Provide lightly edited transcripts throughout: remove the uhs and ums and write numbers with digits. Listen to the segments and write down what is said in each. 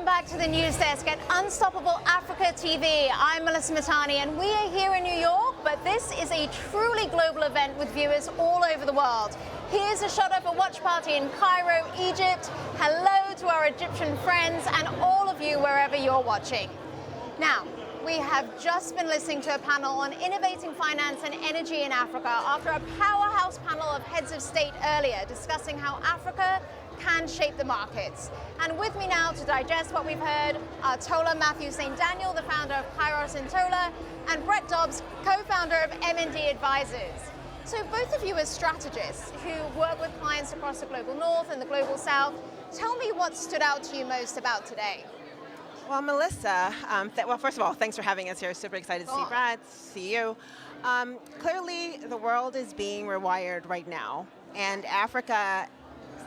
Welcome back to the news desk at Unstoppable Africa TV. I'm Melissa Mahtani, and we are here in New York, but this is a truly global event with viewers all over the world. Here's a shot of a watch party in Cairo, Egypt. Hello to our Egyptian friends and all of you wherever you're watching. Now, we have just been listening to a panel on innovating finance and energy in Africa after a powerhouse panel of heads of state earlier discussing how Africa can shape the markets. And with me now to digest what we've heard are Tola Matthew St. Daniel, the founder of Kairos and Tola, and Brett Dobbs, co-founder of M&D Advisors. So both of you as strategists who work with clients across the global north and the global south, tell me what stood out to you most about today. Well, Melissa, well, first of all, thanks for having us here. Super excited to see Brad, see you. Clearly, the world is being rewired right now, and Africa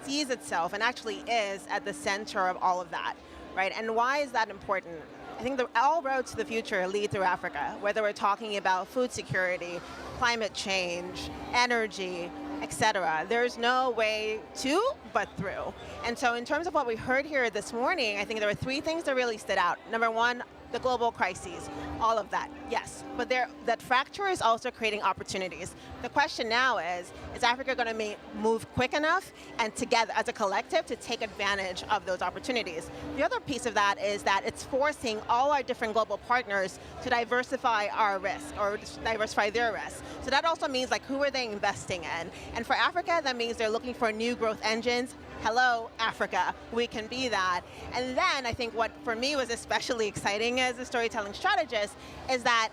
sees itself and actually is at the center of all of that, right? And why is that important? I think all roads to the future lead through Africa, whether we're talking about food security, climate change, energy, etc. There's no way to but through. And so in terms of what we heard here this morning, I think there were three things that really stood out. Number one, the global crises, all of that, yes. But that fracture is also creating opportunities. The question now is Africa going to move quick enough and together as a collective to take advantage of those opportunities? The other piece of that is that it's forcing all our different global partners to diversify our risk or diversify their risk. So that also means like who are they investing in? And for Africa, that means they're looking for new growth engines. Hello, Africa, we can be that. And then I think what for me was especially exciting as a storytelling strategist is that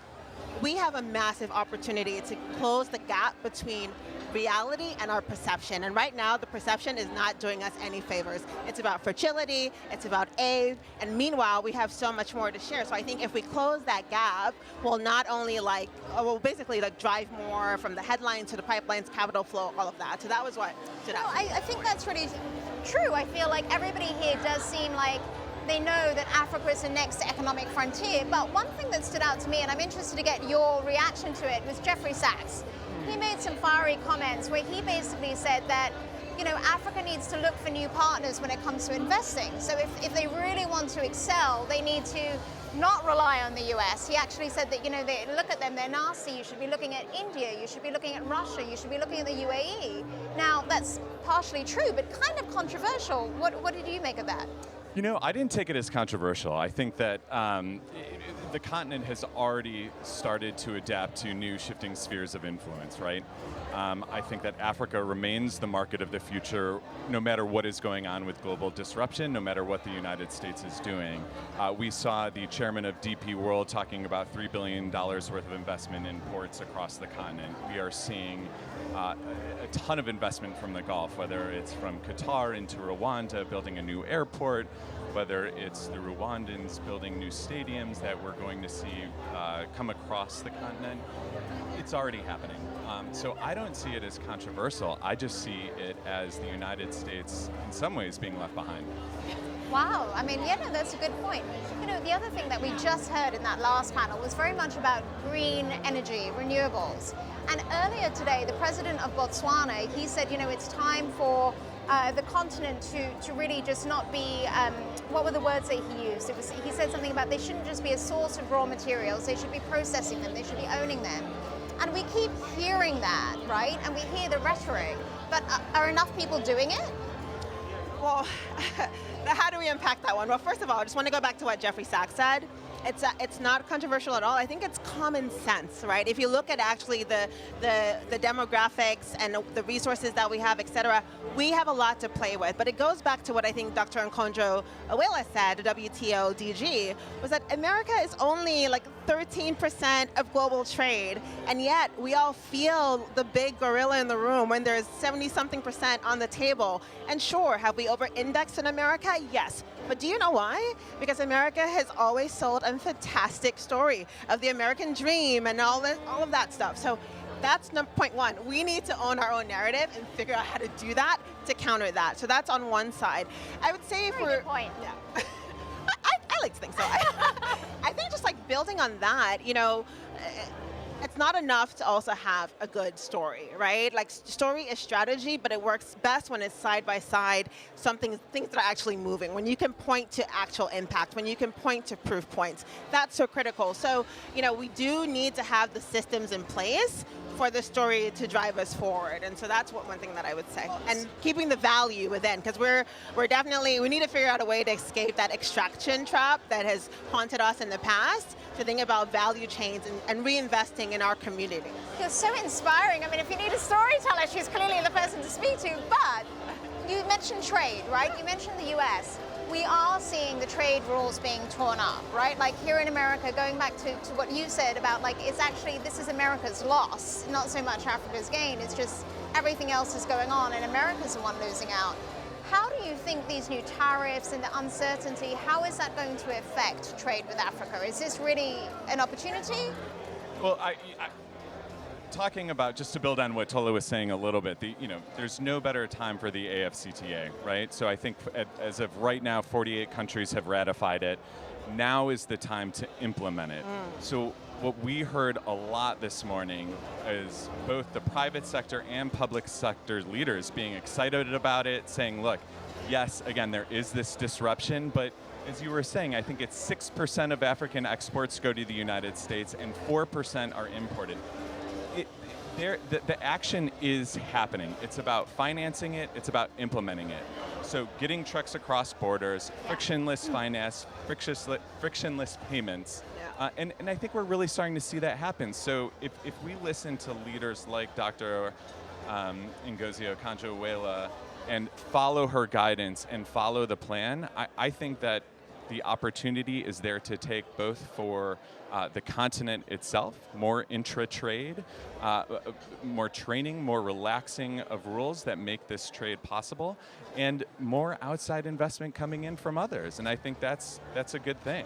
we have a massive opportunity to close the gap between reality and our perception. And right now, the perception is not doing us any favors. It's about fragility, it's about aid, and meanwhile, we have so much more to share. So I think if we close that gap, we'll not only we'll basically drive more from the headlines to the pipelines, capital flow, all of that. So that was what stood out. I think that's really true. I feel like everybody here does seem like they know that Africa is the next economic frontier, but one thing that stood out to me, and I'm interested to get your reaction to it, was Jeffrey Sachs. He made some fiery comments where he basically said that, you know, Africa needs to look for new partners when it comes to investing. So if they really want to excel, they need to not rely on the US. He actually said that, you know, they look at them, they're nasty. You should be looking at India, you should be looking at Russia, you should be looking at the UAE. Now, that's partially true, but kind of controversial. What did you make of that? You know, I didn't take it as controversial. I think that the continent has already started to adapt to new shifting spheres of influence, right? I think that Africa remains the market of the future no matter what is going on with global disruption, no matter what the United States is doing. We saw the chairman of DP World talking about $3 billion worth of investment in ports across the continent. We are seeing a ton of investment from the Gulf, whether it's from Qatar into Rwanda, building a new airport, whether it's the Rwandans building new stadiums that we're going to see come across the continent. It's already happening. So I don't see it as controversial. I just see it as the United States, in some ways, being left behind. Wow, I mean, yeah, no, that's a good point. You know, the other thing that we just heard in that last panel was very much about green energy, renewables. And earlier today, the president of Botswana, he said, you know, it's time for the continent to really just not be, what were the words that he used? He said something about they shouldn't just be a source of raw materials, they should be processing them, they should be owning them. And we keep hearing that, right? And we hear the rhetoric, but are enough people doing it? Well, how do we unpack that one? Well, first of all, I just want to go back to what Jeffrey Sachs said. It's not controversial at all. I think it's common sense, right? If you look at actually the demographics and the resources that we have, et cetera, we have a lot to play with. But it goes back to what I think Dr. Nkonjo-Iweala said, the WTO DG, was that America is only like 13% of global trade, and yet we all feel the big gorilla in the room when there's 70-something% on the table. And sure, have we over-indexed in America? Yes. But do you know why? Because America has always sold a fantastic story of the American dream and all of that stuff. So that's point one. We need to own our own narrative and figure out how to do that to counter that. So that's on one side. I would say Very good point. Yeah. I like to think so. I think just like building on that, you know, it's not enough to also have a good story, right? Like story is strategy, but it works best when it's side by side, things that are actually moving, when you can point to actual impact, when you can point to proof points. That's so critical. So, we do need to have the systems in place for the story to drive us forward. And so that's one thing that I would say. And keeping the value within, because we need to figure out a way to escape that extraction trap that has haunted us in the past, to think about value chains and reinvesting in our community. You're so inspiring. I mean, if you need a storyteller, she's clearly the person to speak to. But you mentioned trade, right? You mentioned the US. We are seeing the trade rules being torn up, right? Like here in America, going back to what you said about this is America's loss, not so much Africa's gain. It's just everything else is going on and America's the one losing out. How do you think these new tariffs and the uncertainty, how is that going to affect trade with Africa? Is this really an opportunity? Well, talking about, just to build on what Tola was saying a little bit, there's no better time for the AFCTA, right? So I think as of right now, 48 countries have ratified it. Now is the time to implement it. So what we heard a lot this morning is both the private sector and public sector leaders being excited about it, saying, look, yes, again, there is this disruption, but as you were saying, I think it's 6% of African exports go to the United States and 4% are imported. The action is happening. It's about financing it. It's about implementing it. So getting trucks across borders, frictionless finance, frictionless payments. And I think we're really starting to see that happen. So if we listen to leaders like Dr. Ngozi Okonjo-Iweala and follow her guidance and follow the plan, I think that the opportunity is there to take both for the continent itself, more intra-trade, more training, more relaxing of rules that make this trade possible, and more outside investment coming in from others. And I think that's a good thing.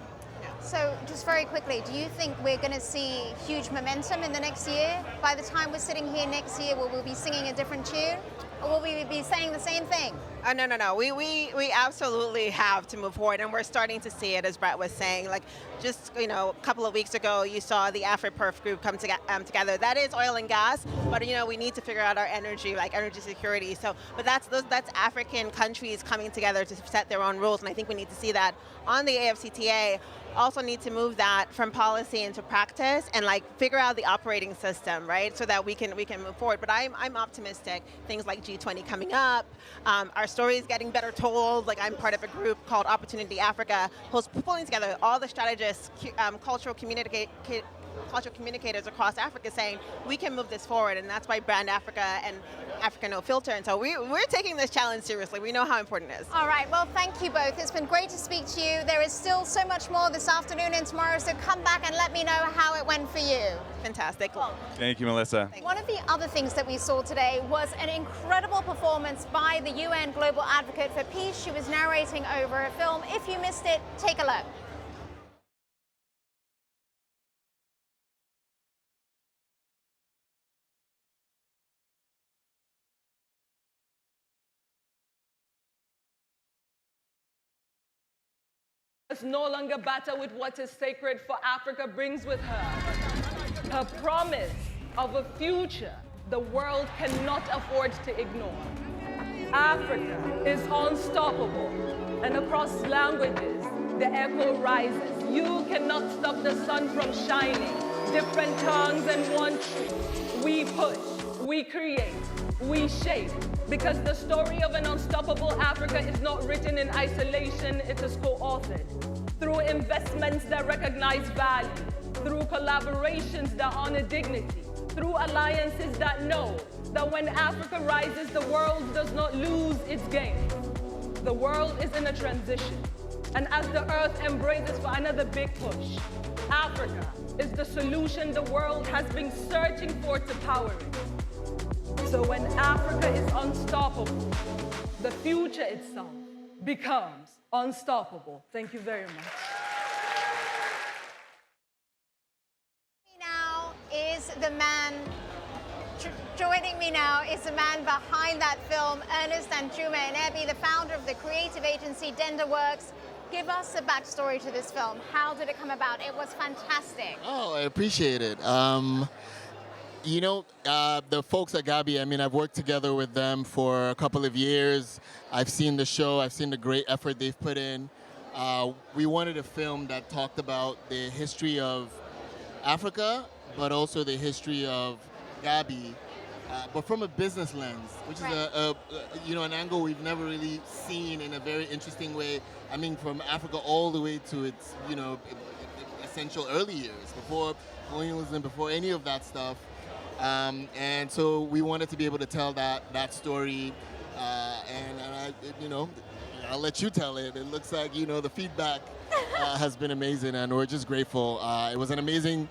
So just very quickly, do you think we're going to see huge momentum in the next year? By the time we're sitting here next year, will we be singing a different tune? Or will we be saying the same thing? No. We absolutely have to move forward, and we're starting to see it, as Brett was saying. Like, just a couple of weeks ago, you saw the AfriPerf group come together. That is oil and gas, but we need to figure out our energy security. So, but that's African countries coming together to set their own rules, and I think we need to see that on the AFCTA. Also need to move that from policy into practice and figure out the operating system, right? So that we can move forward. But I'm optimistic. Things like G20 coming up, our story is getting better told. I'm part of a group called Opportunity Africa, who's pulling together all the strategists, cultural communicators across Africa, saying we can move this forward, and that's why Brand Africa and Africa No Filter. And so we're taking this challenge seriously. We know how important it is. All right, well, thank you both. It's been great to speak to you. There is still so much more this afternoon and tomorrow, so come back and let me know how it went for you. Fantastic. Thank you, Melissa. One of the other things that we saw today was an incredible performance by the UN Global Advocate for Peace. She was narrating over a film. If you missed it, take a look. Must no longer battle with what is sacred, for Africa brings with her her promise of a future the world cannot afford to ignore. Africa is unstoppable, and across languages the echo rises. You cannot stop the sun from shining. Different tongues and one truth. We push, we create, we shape, because the story of an unstoppable Africa is not written in isolation, it is co-authored. Through investments that recognize value, through collaborations that honor dignity, through alliances that know that when Africa rises, the world does not lose its game. The world is in a transition, and as the earth embraces for another big push, Africa is the solution the world has been searching for to power it. So when Africa is unstoppable, the future itself becomes unstoppable. Thank you very much. Joining me now is the man behind that film, Ernest Danjuma Enebi, the founder of the creative agency DenderWorks. Give us a backstory to this film. How did it come about? It was fantastic. Oh, I appreciate it. You know, the folks at GABI, I mean, I've worked together with them for a couple of years. I've seen the show. I've seen the great effort they've put in. We wanted a film that talked about the history of Africa, but also the history of GABI, but from a business lens, which is an angle we've never really seen in a very interesting way. I mean, from Africa all the way to its, essential early years, before colonialism, before any of that stuff. And so we wanted to be able to tell that story, and I'll let you tell it. It looks like, the feedback has been amazing, and we're just grateful. It was an amazing,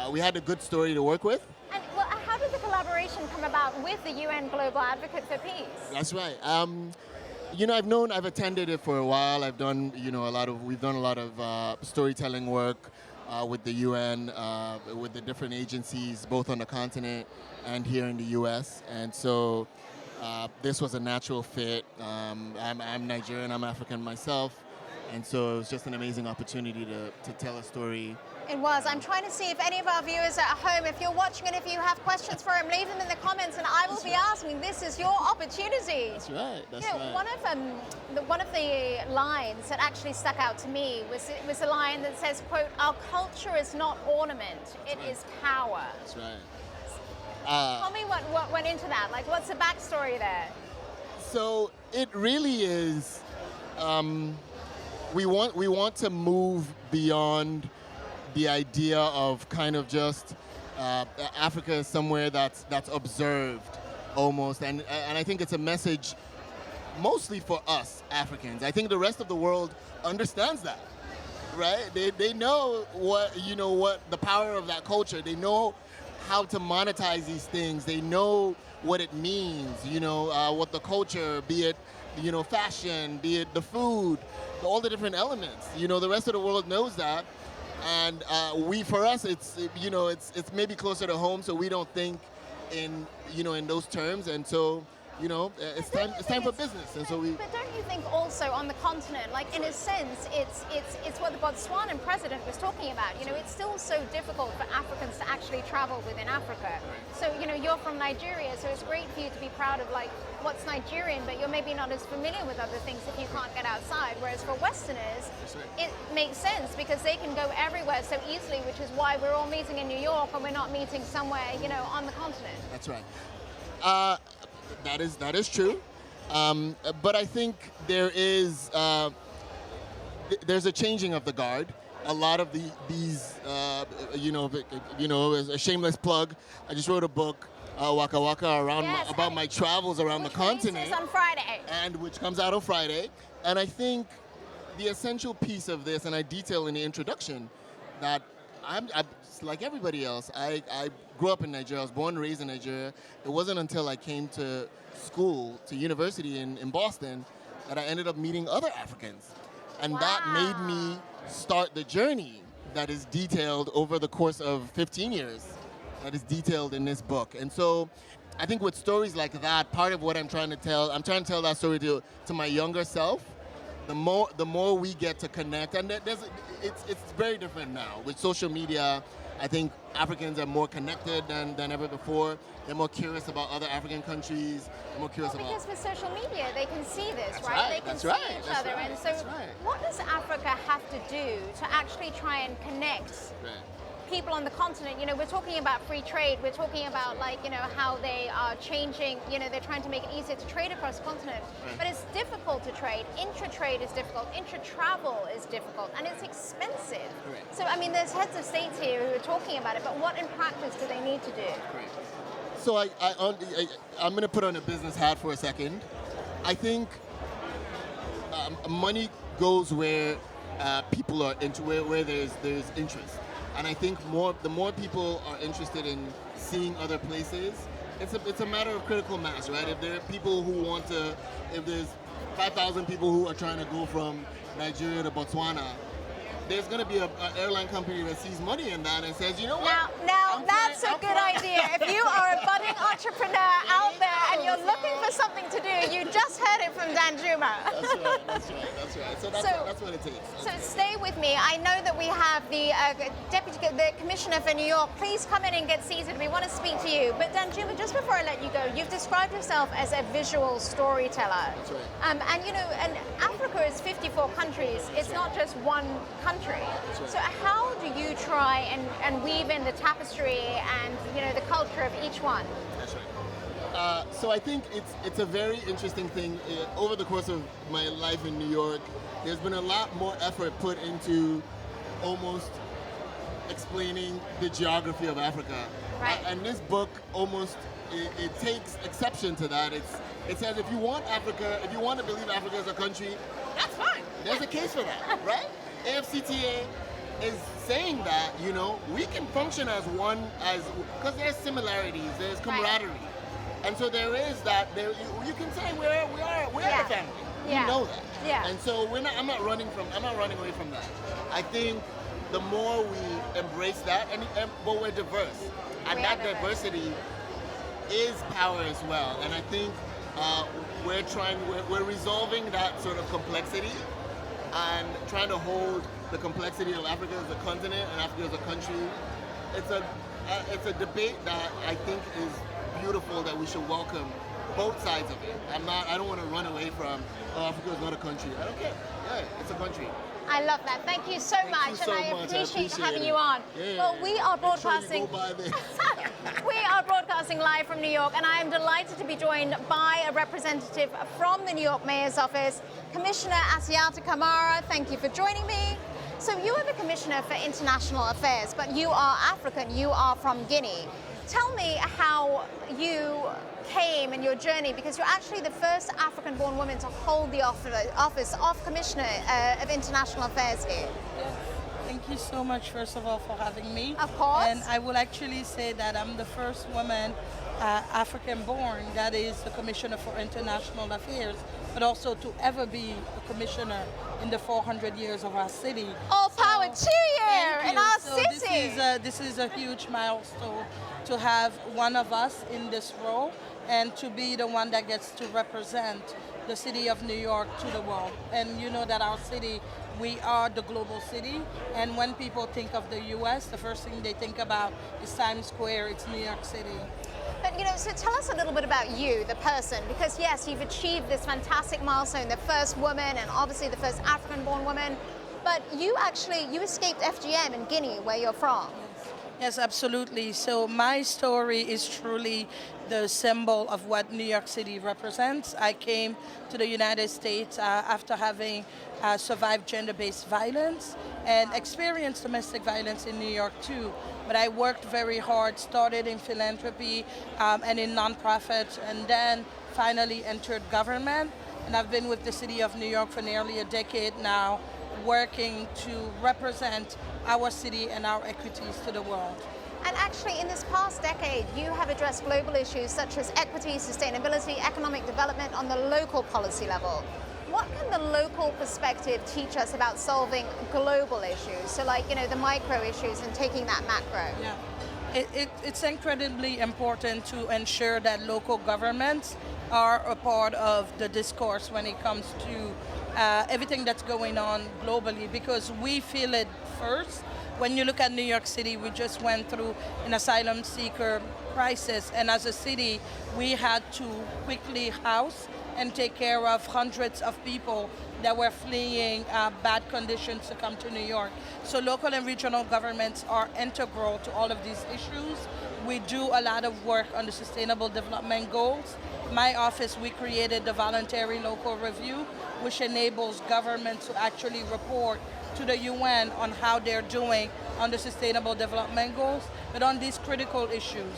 we had a good story to work with. And how did the collaboration come about with the UN Global Advocate for Peace? That's right. I've attended it for a while. I've done, we've done a lot of storytelling work with the UN, with the different agencies, both on the continent and here in the US. And so this was a natural fit. I'm Nigerian, I'm African myself. And so it was just an amazing opportunity to tell a story. It was. I'm trying to see if any of our viewers at home, if you're watching and if you have questions for him, leave them in the comments and I will be asking. This is your opportunity. That's right. That's right. One of the lines that actually stuck out to me was a line that says, quote, "Our culture is not ornament, it is power." That's right. Tell me what went into that. Like, what's the backstory there? So it really is, we want to move beyond the idea of kind of just Africa is somewhere that's observed almost, and I think it's a message mostly for us Africans. I think the rest of the world understands that, right? They know what the power of that culture. They know how to monetize these things. They know what it means. What the culture, be it fashion, be it the food, all the different elements. The rest of the world knows that. And for us, it's maybe closer to home, so we don't think in those terms, and so it's time for business, and so we. But don't you think also on the continent, like in a sense, it's what the Botswanan president was talking about. It's still so difficult for Africans to actually travel within Africa. So you're from Nigeria, so it's great for you to be proud of like what's Nigerian, but you're maybe not as familiar with other things if you can't get outside. Whereas for Westerners, it makes sense because they can go everywhere so easily, which is why we're all meeting in New York and we're not meeting somewhere on the continent. That's right. That is true, but I think there's a changing of the guard. A lot of these, as a shameless plug, I just wrote a book, Waka Waka, about my travels around the continent. Which on Friday. And which comes out on Friday. And I think the essential piece of this, and I detail in the introduction, that I'm like everybody else. I grew up in Nigeria. I was born and raised in Nigeria. It wasn't until I came to school, to university in Boston, that I ended up meeting other Africans. And that made me start the journey that is detailed over the course of 15 years, that is detailed in this book. And so I think with stories like that, part of what I'm trying to tell that story to my younger self. The more we get to connect, and it's very different now. With social media, I think Africans are more connected than ever before. They're more curious about other African countries. They're more curious because with social media, they can see this, That's right? They can see each other. Right. And so what does Africa have to do to actually try and connect people on the continent? We're talking about free trade. We're talking about how they are changing, they're trying to make it easier to trade across the continent. But it's difficult to trade. Intra-trade is difficult. Intra-travel is difficult. And it's expensive. So, there's heads of states here who are talking about it, but what in practice do they need to do? So I'm going to put on a business hat for a second. I think money goes where people are into, where there's interest. And I think the more people are interested in seeing other places, it's a matter of critical mass, right? If there are people who if there's 5,000 people who are trying to go from Nigeria to Botswana, there's going to be an airline company that sees money in that and says, you know what? Now That's a good idea. If you are a budding entrepreneur out there and you're looking for something to do, you just heard it from Danjuma. That's right. So that's what it takes. So stay with me. I know that we have the the Commissioner for New York. Please come in and get seated. We want to speak to you. But Danjuma, just before I let you go, you've described yourself as a visual storyteller. That's right. And Africa is 54 countries. It's not just one country. Right. So how do you try and weave in the tapestry and the culture of each one? That's right. So I think it's a very interesting thing. Over the course of my life in New York, there's been a lot more effort put into almost explaining the geography of Africa. Right. And this book almost it takes exception to that. It says if you want Africa, if you want to believe Africa is a country, that's fine. There's a case for that, right? AFCTA is saying that we can function as one, because there's similarities, there's camaraderie, and so there is that. There you can say we're a family. Yeah. You know that. Yeah. And so I'm not running away from that. I think the more we embrace that, but we're diverse, and that diversity is power as well. And I think we're resolving that sort of complexity and trying to hold the complexity of Africa as a continent and Africa as a country. It's a debate that I think is beautiful, that we should welcome both sides of it. I don't want to run away from, Africa is not a country. I don't care. Yeah, it's a country. I love that. Thank you so Thank much, you so and I much. appreciate having it. you on. Yeah. Well, we are broadcasting. Make sure you go by there. We are broadcasting live from New York, and I am delighted to be joined by a representative from the New York Mayor's Office, Commissioner Assata Kamara. Thank you for joining me. So you are the Commissioner for International Affairs, but you are African. You are from Guinea. Tell me how you came in your journey, because you're actually the first African-born woman to hold the office of Commissioner of International Affairs here. Yes. Thank you so much, first of all, for having me. Of course. And I will actually say that I'm the first woman African-born that is the Commissioner for International Affairs, but also to ever be a commissioner in the 400 years of our city. All power to you in our city. This is a huge milestone to have one of us in this role and to be the one that gets to represent the city of New York to the world. And you know that our city, we are the global city, and when people think of the US, the first thing they think about is Times Square, it's New York City. But so tell us a little bit about you, the person, because yes, you've achieved this fantastic milestone, the first woman and obviously the first African-born woman, but you escaped FGM in Guinea, where you're from. Yes, absolutely. So my story is truly the symbol of what New York City represents. I came to the United States after having survived gender-based violence and experienced domestic violence in New York too. But I worked very hard, started in philanthropy and in nonprofits, and then finally entered government. And I've been with the city of New York for nearly a decade now, working to represent our city and our equities to the world. And actually, in this past decade, you have addressed global issues such as equity, sustainability, economic development on the local policy level. What can the local perspective teach us about solving global issues? So like, the micro issues and taking that macro. Yeah. It's incredibly important to ensure that local governments are a part of the discourse when it comes to everything that's going on globally, because we feel it first. When you look at New York City, we just went through an asylum seeker crisis, and as a city, we had to quickly house and take care of hundreds of people that were fleeing bad conditions to come to New York. So local and regional governments are integral to all of these issues. We do a lot of work on the Sustainable Development Goals. My office, we created the Voluntary Local Review, which enables governments to actually report to the UN on how they're doing on the Sustainable Development Goals, but on these critical issues.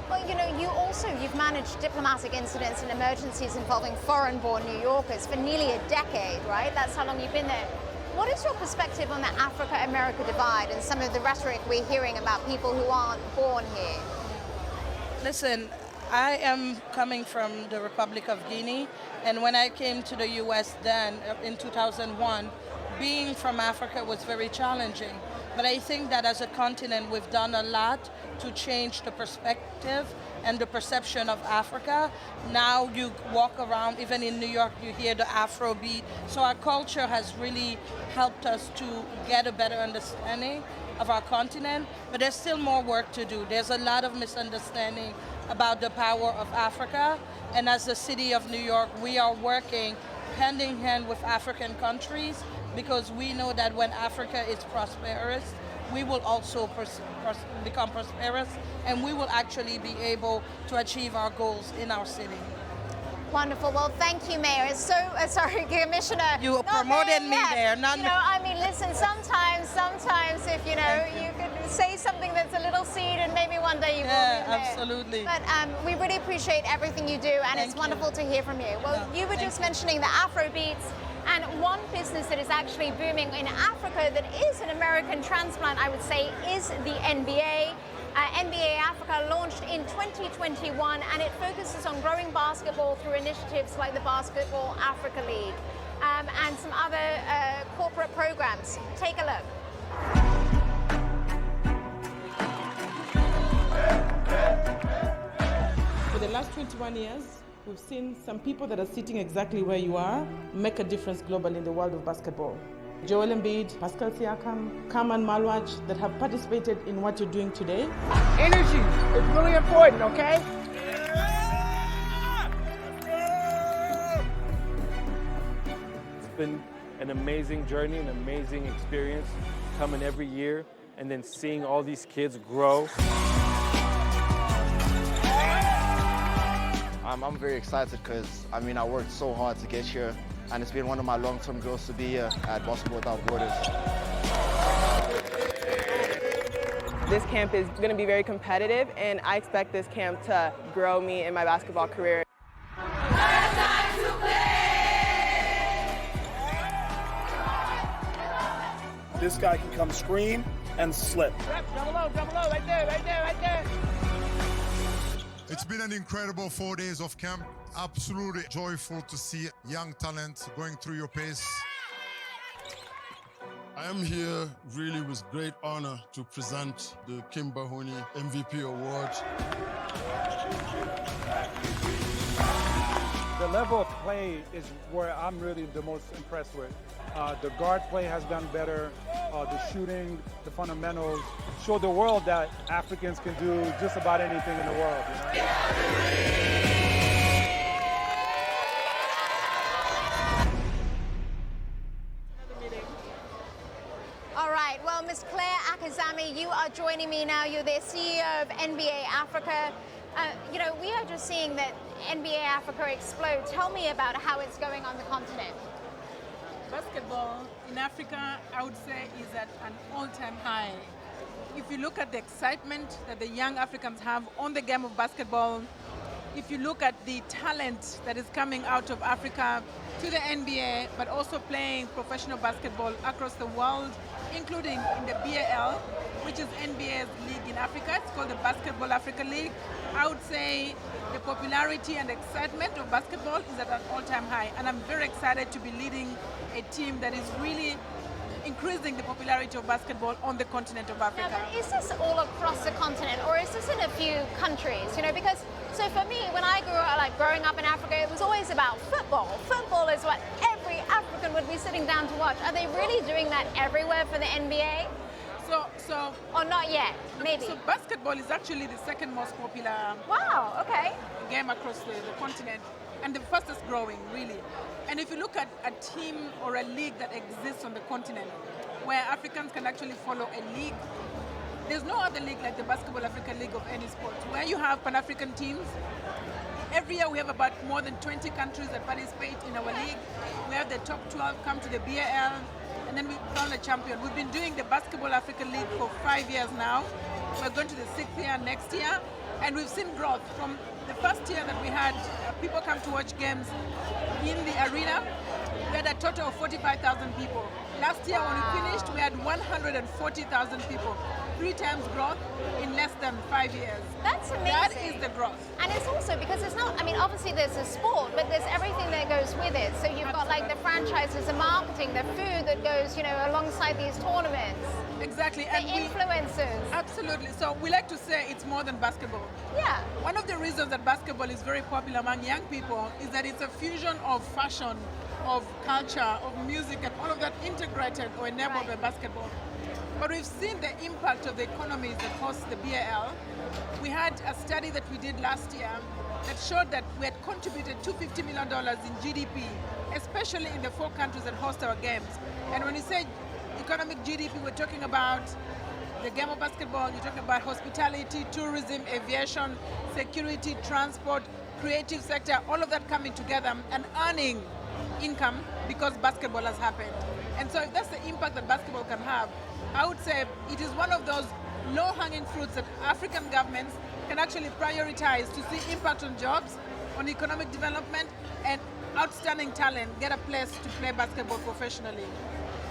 Well, you've managed diplomatic incidents and emergencies involving foreign-born New Yorkers for nearly a decade, right? That's how long you've been there. What is your perspective on the Africa-America divide and some of the rhetoric we're hearing about people who aren't born here? Listen, I am coming from the Republic of Guinea, and when I came to the US then, in 2001, being from Africa was very challenging. But I think that as a continent, we've done a lot to change the perspective and the perception of Africa. Now you walk around, even in New York, you hear the Afrobeat. So our culture has really helped us to get a better understanding of our continent, but there's still more work to do. There's a lot of misunderstanding about the power of Africa, and as the city of New York, we are working hand in hand with African countries, because we know that when Africa is prosperous, we will also become prosperous, and we will actually be able to achieve our goals in our city. Wonderful. Well, thank you, Mayor. It's so sorry, Commissioner. You promoted me there, not you know, I mean, listen. Sometimes, if you could say something that's a little seed, and maybe one day you will. Yeah, absolutely. But we really appreciate everything you do, and it's wonderful to hear from you. Well, you were just mentioning the Afrobeats. And one business that is actually booming in Africa that is an American transplant, I would say, is the NBA. NBA Africa launched in 2021, and it focuses on growing basketball through initiatives like the Basketball Africa League and some other corporate programs. Take a look. For the last 21 years, we've seen some people that are sitting exactly where you are make a difference globally in the world of basketball. Joel Embiid, Pascal Siakam, Kaman Malwaj, that have participated in what you're doing today. Energy is really important, okay? It's been an amazing journey, an amazing experience, coming every year and then seeing all these kids grow. I'm very excited because, I worked so hard to get here, and it's been one of my long-term goals to be here at Basketball Without Borders. This camp is going to be very competitive, and I expect this camp to grow me in my basketball career. This guy can come screen and slip. Double low, right there, right there. It's been an incredible 4 days of camp. Absolutely joyful to see young talent going through your pace. I am here really with great honor to present the Kim Bahoney MVP Award. The level of play is where I'm really the most impressed with. The guard play has gotten better, the shooting, the fundamentals, show the world that Africans can do just about anything in the world. You know? All right, well, Ms. Claire Akazami, you are joining me now. You're the CEO of NBA Africa. We are just seeing that NBA Africa explode. Tell me about how it's going on the continent. Basketball in Africa, I would say, is at an all-time high. If you look at the excitement that the young Africans have on the game of basketball, if you look at the talent that is coming out of Africa to the NBA, but also playing professional basketball across the world, including in the BAL, which is NBA's league in Africa. It's called the Basketball Africa League. I would say the popularity and excitement of basketball is at an all-time high, and I'm very excited to be leading a team that is really increasing the popularity of basketball on the continent of Africa. Yeah, but is this all across the continent, or is this in a few countries? Because so for me, when I growing up in Africa, it was always about football. Football is what every African would be sitting down to watch. Are they really doing that everywhere for the NBA? Or not yet, maybe. So basketball is actually the second most popular game across the continent, and the fastest growing, really. And if you look at a team or a league that exists on the continent where Africans can actually follow a league, there's no other league like the Basketball Africa League of any sport, where you have Pan-African teams. Every year we have about more than 20 countries that participate in our league. We have the top 12 come to the BAL, and then we crown a champion. We've been doing the Basketball Africa League for 5 years now. We're going to the 6th year next year, and we've seen growth. From the first year that we had people come to watch games in the arena, we had a total of 45,000 people. Last year when we finished, we had 140,000 people. 3 times growth in less than 5 years. That's amazing. That is the growth. And it's also because it's not, obviously there's a sport, but there's everything that goes with it. So you've got like the franchises, the marketing, the food that goes, alongside these tournaments. Exactly. The influencers. Absolutely. So we like to say it's more than basketball. Yeah. One of the reasons that basketball is very popular among young people is that it's a fusion of fashion, of culture, of music, and all of that integrated or enabled by basketball. But we've seen the impact of the economies that host the BAL. We had a study that we did last year that showed that we had contributed $250 million in GDP, especially in the 4 countries that host our games. And when you say economic GDP, we're talking about the game of basketball, you're talking about hospitality, tourism, aviation, security, transport, creative sector, all of that coming together and earning income because basketball has happened. And so if that's the impact that basketball can have, I would say it is one of those low-hanging fruits that African governments can actually prioritize to see impact on jobs, on economic development, and outstanding talent get a place to play basketball professionally.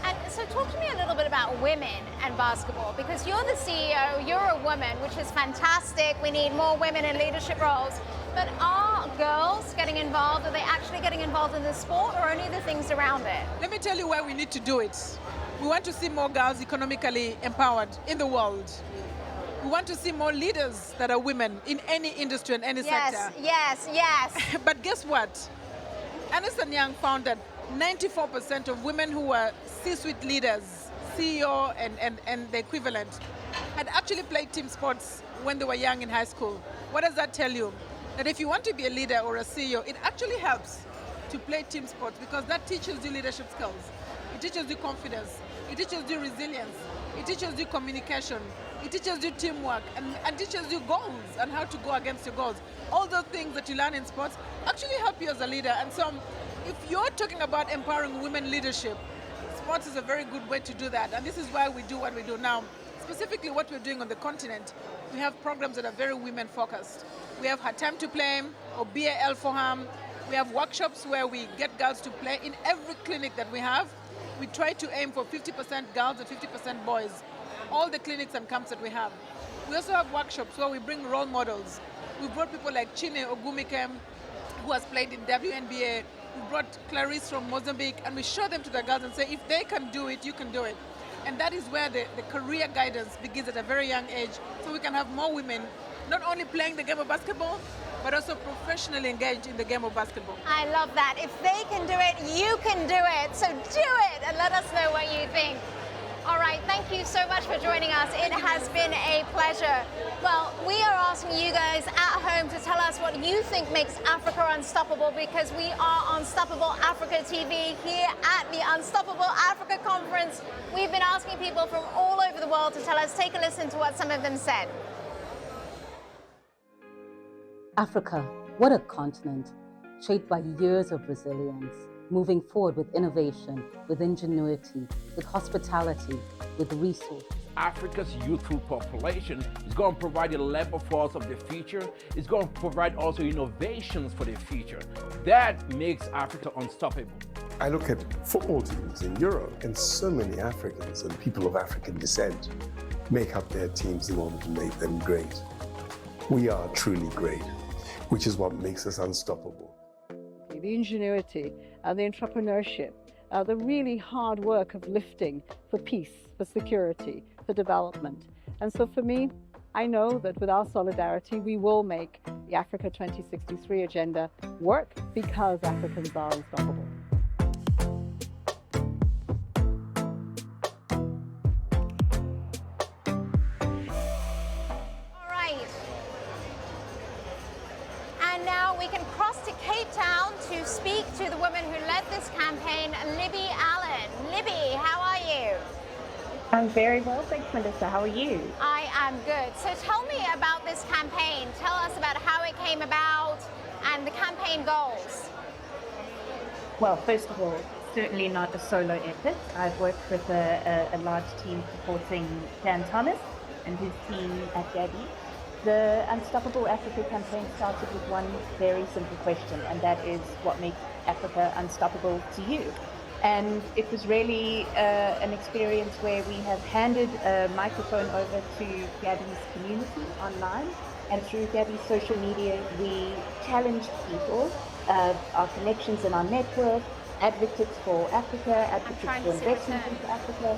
And so talk to me a little bit about women and basketball, because you're the CEO, you're a woman, which is fantastic. We need more women in leadership roles. But are girls getting involved? Are they actually getting involved in the sport, or only the things around it? Let me tell you why we need to do it. We want to see more girls economically empowered in the world. We want to see more leaders that are women in any industry and any sector. Yes, yes. But guess what? Ernst & Young found that 94% of women who were C-suite leaders, CEO and the equivalent, had actually played team sports when they were young in high school. What does that tell you? That if you want to be a leader or a CEO, it actually helps to play team sports because that teaches you leadership skills. It teaches you confidence. It teaches you resilience. It teaches you communication. It teaches you teamwork and teaches you goals and how to go against your goals. All those things that you learn in sports actually help you as a leader. And so if you're talking about empowering women leadership, sports is a very good way to do that. And this is why we do what we do now. Specifically what we're doing on the continent, we have programs that are very women focused. We have Her Time to Play or BAL for Her. We have workshops where we get girls to play. In every clinic that we have, we try to aim for 50% girls and 50% boys. All the clinics and camps that we have. We also have workshops where we bring role models. We brought people like Chine Ogumike, who has played in WNBA. We brought Clarice from Mozambique, and we show them to the girls and say, if they can do it, you can do it. And that is where the career guidance begins at a very young age, so we can have more women not only playing the game of basketball, but also professionally engaged in the game of basketball. I love that. If they can do it, you can do it. So do it and let us know what you think. All right, thank you so much for joining us. It has been a pleasure. Well, we are asking you guys at home to tell us what you think makes Africa unstoppable, because we are Unstoppable Africa TV here at the Unstoppable Africa Conference. We've been asking people from all over the world to tell us. Take a listen to what some of them said. Africa, what a continent, shaped by years of resilience, moving forward with innovation, with ingenuity, with hospitality, with resources. Africa's youthful population is going to provide the labor force of the future. It's going to provide also innovations for the future. That makes Africa unstoppable. I look at football teams in Europe, and so many Africans and people of African descent make up their teams in order to make them great. We are truly great, which is what makes us unstoppable. The ingenuity, the entrepreneurship, the really hard work of lifting for peace, for security, for development. And so for me, I know that with our solidarity, we will make the Africa 2063 agenda work, because Africans are unstoppable. We can cross to Cape Town to speak to the woman who led this campaign, Libby Allen. Libby, how are you? I'm very well, thanks, Melissa. How are you? I am good. So tell me about this campaign. Tell us about how it came about and the campaign goals. Well, first of all, certainly not a solo effort. I've worked with a large team supporting Dan Thomas and his team at GABI. The Unstoppable Africa campaign started with one very simple question, and that is, what makes Africa unstoppable to you? And it was really an experience where we have handed a microphone over to GABI's community online, and through GABI's social media, we challenged people, our connections and our network, advocates for Africa, advocates for investment into Africa,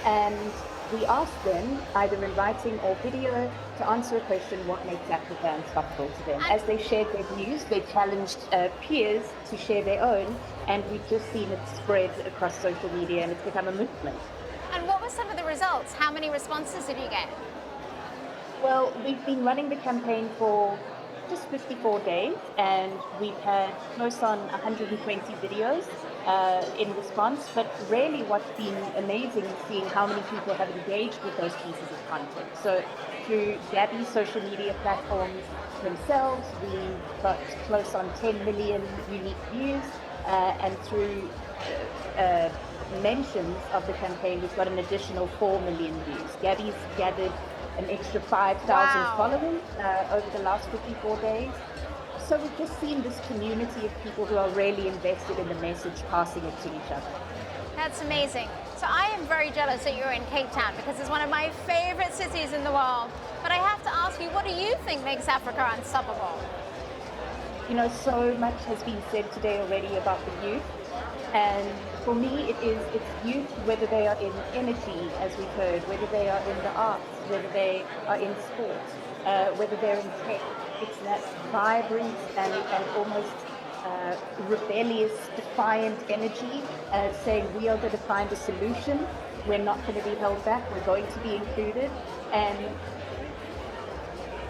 and we asked them, either in writing or video, to answer a question, what makes Africa unstoppable to them? As they shared their views, they challenged peers to share their own, and we've just seen it spread across social media, and it's become a movement. And what were some of the results? How many responses did you get? Well, we've been running the campaign for just 54 days, and we've had close on 120 videos in response. But really what's been amazing is seeing how many people have engaged with those pieces of content. So through GABI social media platforms themselves, we've got close on 10 million unique views, and through mentions of the campaign, we've got an additional 4 million views. GABI's gathered an extra 5,000 followers over the last 54 days. So we've just seen this community of people who are really invested in the message, passing it to each other. That's amazing. So I am very jealous that you're in Cape Town because it's one of my favorite cities in the world. But I have to ask you, what do you think makes Africa unstoppable? You know, so much has been said today already about the youth. And for me, it's youth, whether they are in energy, as we've heard, whether they are in the arts, whether they are in sport, whether they're in tech. It's that vibrant and almost rebellious, defiant energy, saying we are going to find a solution. We're not going to be held back. We're going to be included. And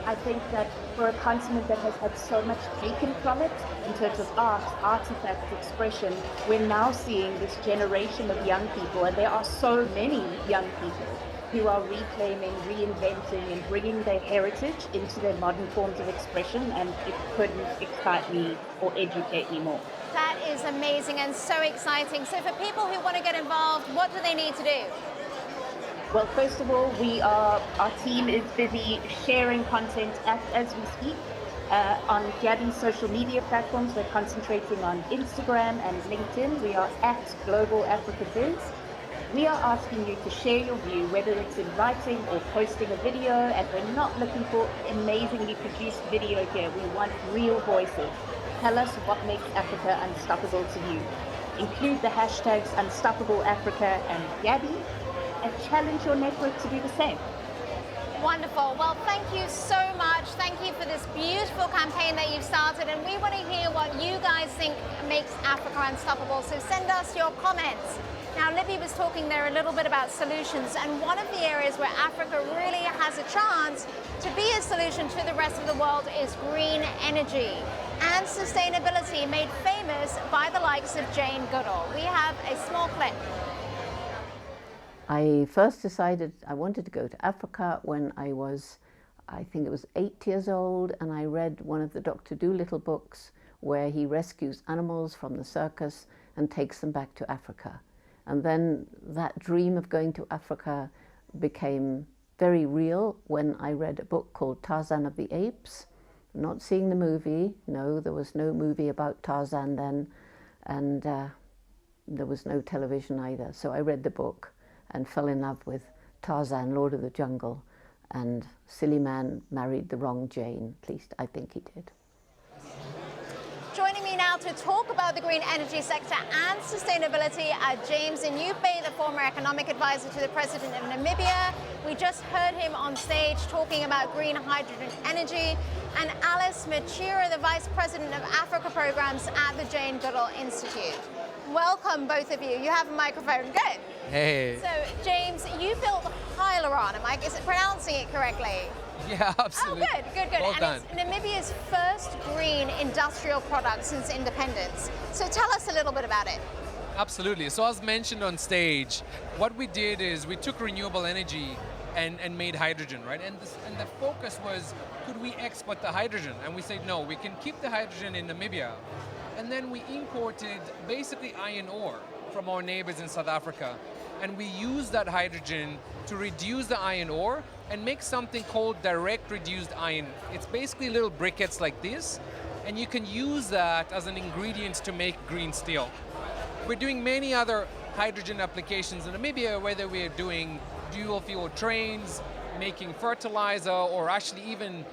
I think that for a continent that has had so much taken from it in terms of art, artifacts, expression, we're now seeing this generation of young people, and there are so many young people who are reclaiming, reinventing, and bringing their heritage into their modern forms of expression, and it couldn't excite me or educate me more. That is amazing and so exciting. So for people who want to get involved, what do they need to do? Well, first of all, our team is busy sharing content as we speak. On GABI's social media platforms, we're concentrating on Instagram and LinkedIn. We are at Global Africa Biz. We are asking you to share your view, whether it's in writing or posting a video, and we're not looking for amazingly produced video here. We want real voices. Tell us what makes Africa unstoppable to you. Include the hashtags UnstoppableAfrica and GABI, and challenge your network to do the same. Wonderful. Well, thank you so much. Thank you for this beautiful campaign that you've started, and we want to hear what you guys think makes Africa unstoppable, so send us your comments. Now, Libby was talking there a little bit about solutions, and one of the areas where Africa really has a chance to be a solution to the rest of the world is green energy and sustainability, made famous by the likes of Jane Goodall. We have a small clip. I first decided I wanted to go to Africa when I was, I think it was 8 years old, and I read one of the Dr. Dolittle books where he rescues animals from the circus and takes them back to Africa. And then that dream of going to Africa became very real when I read a book called Tarzan of the Apes. Not seeing the movie, no, there was no movie about Tarzan then, and there was no television either. So I read the book and fell in love with Tarzan, Lord of the Jungle, and silly man married the wrong Jane, at least I think he did. Joining me now to talk about the green energy sector and sustainability are James Inyupe, the former economic advisor to the president of Namibia. We just heard him on stage talking about green hydrogen energy, and Alice Machira, the vice president of Africa programs at the Jane Goodall Institute. Welcome, both of you. You have a microphone. Good. Hey. So, James, you built Hyaluron. Is it pronouncing it correctly? Yeah, absolutely. Oh, good. Well And done. it's Namibia's first green industrial product since independence. So tell us a little bit about it. Absolutely. So as mentioned on stage, what we did is we took renewable energy and made hydrogen, right? And the focus was, could we export the hydrogen? And we said, no, we can keep the hydrogen in Namibia. And then we imported basically iron ore from our neighbors in South Africa. And we used that hydrogen to reduce the iron ore and make something called direct reduced iron. It's basically little briquettes like this, and you can use that as an ingredient to make green steel. We're doing many other hydrogen applications in Namibia, whether we're doing dual fuel trains, making fertilizer, or actually even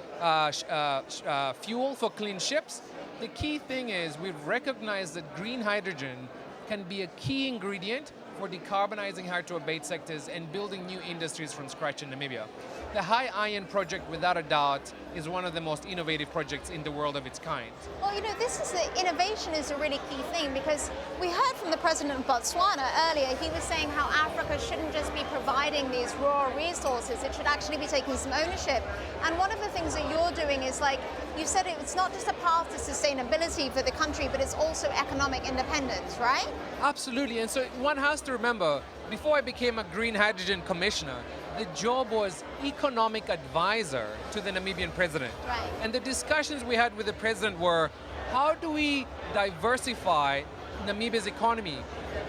fuel for clean ships. The key thing is we've recognized that green hydrogen can be a key ingredient for decarbonizing hard-to-abate sectors and building new industries from scratch in Namibia. The High Iron project, without a doubt, is one of the most innovative projects in the world of its kind. Well, you know, innovation is a really key thing, because we heard from the president of Botswana earlier. He was saying how Africa shouldn't just be providing these raw resources, it should actually be taking some ownership. And one of the things that you're doing is, like you said, it's not just a path to sustainability for the country, but it's also economic independence, right? Absolutely, and so one has to remember, before I became a green hydrogen commissioner, the job was economic advisor to the Namibian president. Right. And the discussions we had with the president were, how do we diversify Namibia's economy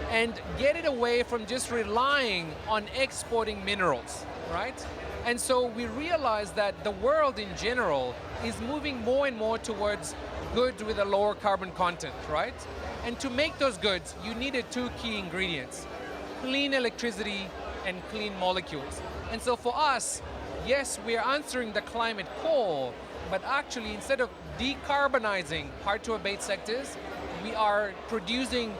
and get it away from just relying on exporting minerals, right? And so we realized that the world in general is moving more and more towards goods with a lower carbon content, right? And to make those goods, you needed two key ingredients: clean electricity and clean molecules. And so for us, yes, we are answering the climate call, but actually instead of decarbonizing hard-to-abate sectors, we are producing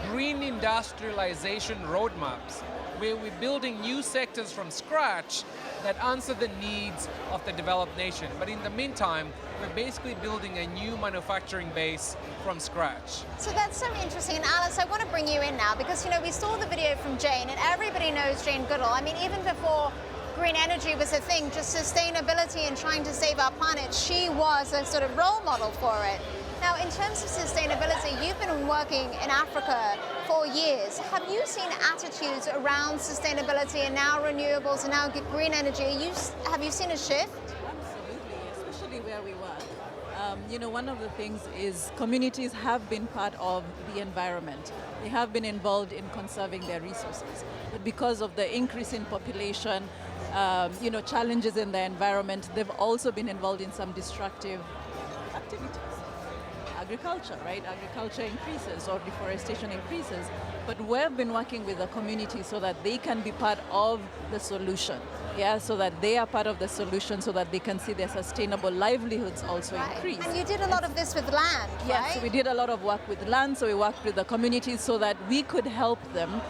green industrialization roadmaps where we're building new sectors from scratch that answer the needs of the developed nation. But in the meantime, we're basically building a new manufacturing base from scratch. So that's so interesting. And Alice, I want to bring you in now, because, you know, we saw the video from Jane, and everybody knows Jane Goodall. I mean, even before green energy was a thing, just sustainability and trying to save our planet, she was a sort of role model for it. Now, in terms of sustainability, you've been working in Africa for years. Have you seen attitudes around sustainability and now renewables and now green energy? Have you seen a shift? Absolutely, especially where we work. You know, one of the things is communities have been part of the environment. They have been involved in conserving their resources. But because of the increase in population, you know, challenges in the environment, they've also been involved in some destructive activities. Agriculture, right? Agriculture increases or deforestation increases, but we've been working with the community so that they can be part of the solution. Yeah, so that they are part of the solution, so that they can see their sustainable livelihoods also increase. And you did a lot of this with land, right? Yes, so we did a lot of work with land, so we worked with the communities so that we could help them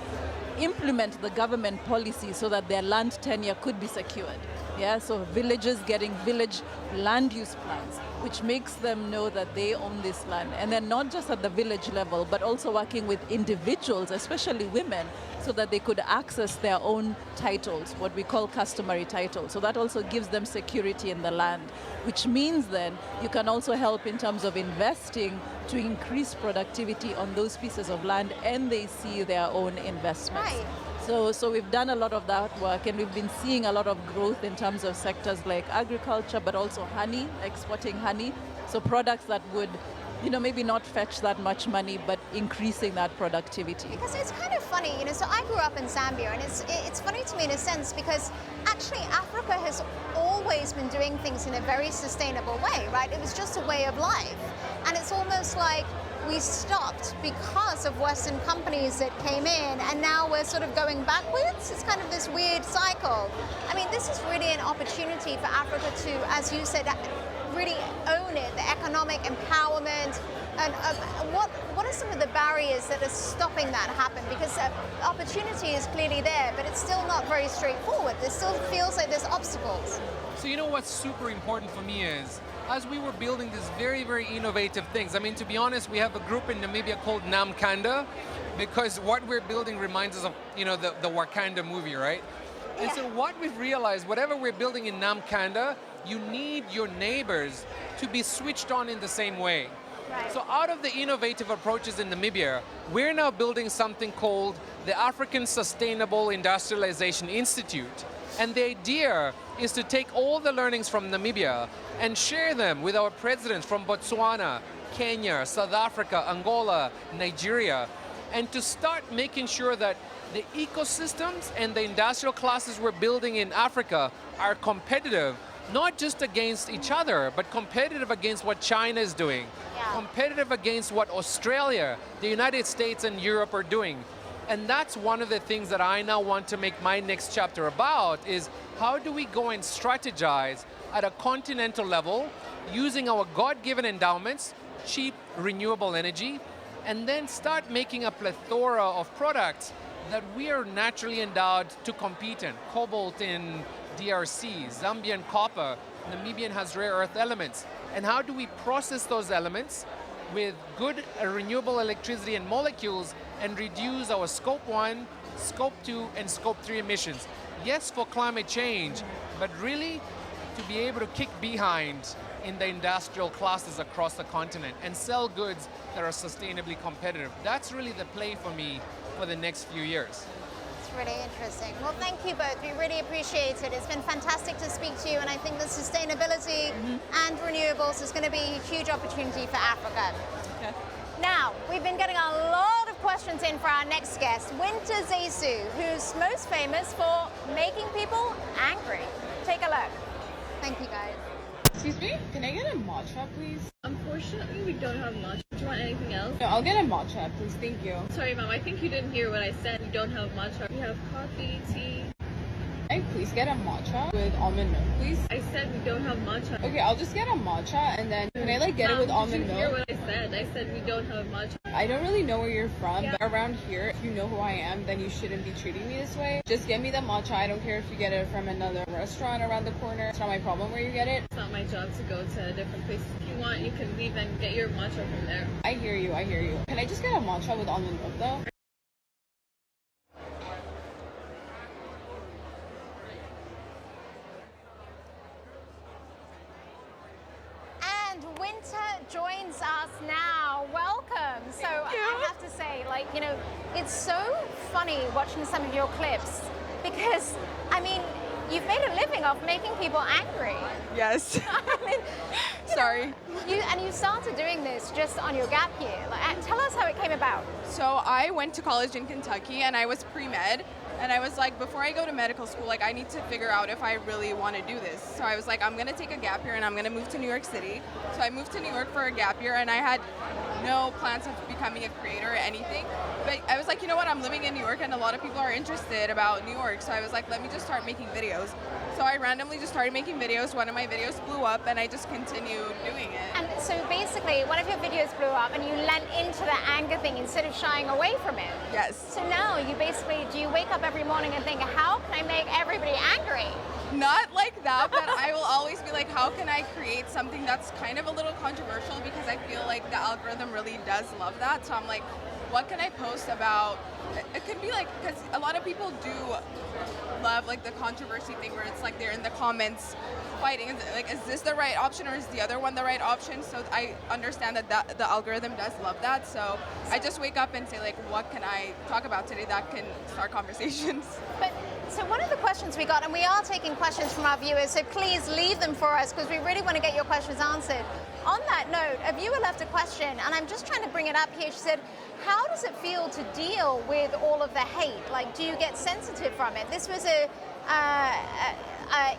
implement the government policy so that their land tenure could be secured. Yeah, so villages getting village land use plans, which makes them know that they own this land. And then not just at the village level, but also working with individuals, especially women, so that they could access their own titles, what we call customary titles. So that also gives them security in the land, which means then you can also help in terms of investing to increase productivity on those pieces of land, and they see their own investments. Right. So we've done a lot of that work, and we've been seeing a lot of growth in terms of sectors like agriculture, but also honey, exporting honey. So products that would, you know, maybe not fetch that much money, but increasing that productivity. Because it's kind of funny, you know, so I grew up in Zambia, and it's funny to me in a sense, because actually Africa has always been doing things in a very sustainable way, right? It was just a way of life. And it's almost like we stopped because of Western companies that came in, and now we're sort of going backwards. It's kind of this weird cycle. I mean, this is really an opportunity for Africa to, as you said, really own it, the economic empowerment. And what are some of the barriers that are stopping that happen? Because opportunity is clearly there, but it's still not very straightforward. There still feels like there's obstacles. So you know what's super important for me is, as we were building these very, very innovative things, I mean, to be honest, we have a group in Namibia called Namkanda, because what we're building reminds us of, you know, the Wakanda movie, right? Yeah. And so what we've realized, whatever we're building in Namkanda, you need your neighbors to be switched on in the same way. Right. So out of the innovative approaches in Namibia, we're now building something called the African Sustainable Industrialization Institute. And the idea is to take all the learnings from Namibia and share them with our presidents from Botswana, Kenya, South Africa, Angola, Nigeria, and to start making sure that the ecosystems and the industrial classes we're building in Africa are competitive, not just against each other, but competitive against what China is doing, competitive against what Australia, the United States, and Europe are doing. And that's one of the things that I now want to make my next chapter about, is how do we go and strategize at a continental level using our God-given endowments, cheap renewable energy, and then start making a plethora of products that we are naturally endowed to compete in. Cobalt in DRC, Zambian copper, Namibian has rare earth elements. And how do we process those elements with good renewable electricity and molecules and reduce our Scope 1, Scope 2, and Scope 3 emissions? Yes, for climate change, but really to be able to kick behind in the industrial classes across the continent and sell goods that are sustainably competitive. That's really the play for me for the next few years. It's really interesting. Well, thank you both. We really appreciate it. It's been fantastic to speak to you, and I think that sustainability and renewables is going to be a huge opportunity for Africa. Okay. Now, we've been getting a lot of questions in for our next guest, Winter Zesu, who's most famous for making people angry. Take a look. Thank you, guys. Excuse me, can I get a matcha, please? Unfortunately, we don't have matcha. Do you want anything else? No, I'll get a matcha, please. Thank you. Sorry, Mom, I think you didn't hear what I said. We don't have matcha. We have coffee, tea. Can I please get a matcha with almond milk, please? I said we don't have matcha. Okay, I'll just get a matcha and then can I get it with almond milk? Did you hear what I said? I said we don't have matcha. I don't really know where you're from, but around here, if you know who I am, then you shouldn't be treating me this way. Just get me the matcha. I don't care if you get it from another restaurant around the corner. It's not my problem where you get it. It's not my job to go to a different place. If you want, you can leave and get your matcha from there. I hear you. Can I just get a matcha with almond milk though? Winter joins us now. Welcome. So I have to say, like, you know, it's so funny watching some of your clips because, I mean, you've made a living off making people angry. Yes. I mean, Sorry. You started doing this just on your gap year. Like, tell us how it came about. So I went to college in Kentucky and I was pre-med. And I was like, before I go to medical school, like I need to figure out if I really want to do this. So I was like, I'm gonna take a gap year and I'm gonna move to New York City. So I moved to New York for a gap year and I had no plans of becoming a creator or anything. But I was like, you know what, I'm living in New York and a lot of people are interested about New York. So I was like, let me just start making videos. So I randomly just started making videos. One of my videos blew up and I just continued doing it. And so basically, one of your videos blew up and you lent into the anger thing instead of shying away from it. Yes. So now you basically, do you wake up every morning and think, how can I make everybody angry? Not like that, but I will always be like, how can I create something that's kind of a little controversial because I feel like the algorithm really does love that. So I'm like, what can I post about? It could be like, because a lot of people do love like the controversy thing where it's like they're in the comments fighting. Like, is this the right option or is the other one the right option? So I understand that the algorithm does love that. So I just wake up and say like, what can I talk about today that can start conversations? But so one of the questions we got, and we are taking questions from our viewers, so please leave them for us because we really want to get your questions answered. On that note, a viewer left a question, and I'm just trying to bring it up here. She said, how does it feel to deal with all of the hate? Like, do you get sensitive from it? This was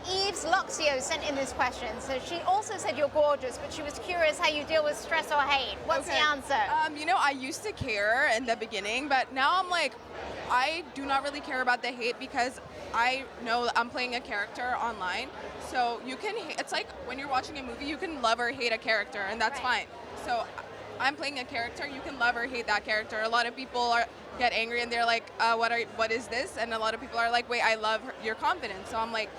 Eve's Luxio sent in this question. So she also said you're gorgeous, but she was curious how you deal with stress or hate. What's the answer? You know, I used to care in the beginning, but now I'm like, I do not really care about the hate because I know I'm playing a character online. So you can, it's like when you're watching a movie, you can love or hate a character, and that's fine. So I'm playing a character, you can love or hate that character. A lot of people get angry and they're like, what is this? And a lot of people are like, wait, I love your confidence. So I'm like,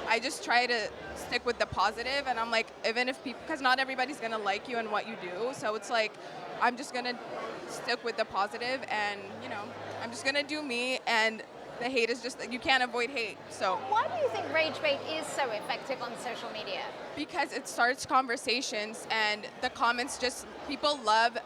I just try to stick with the positive, and I'm like, even if people, because not everybody's gonna like you and what you do, so it's like, I'm just gonna stick with the positive, and you know, I'm just gonna do me, and the hate is just, you can't avoid hate, so. Why do you think rage bait is so effective on social media? Because it starts conversations, and the comments just, people love,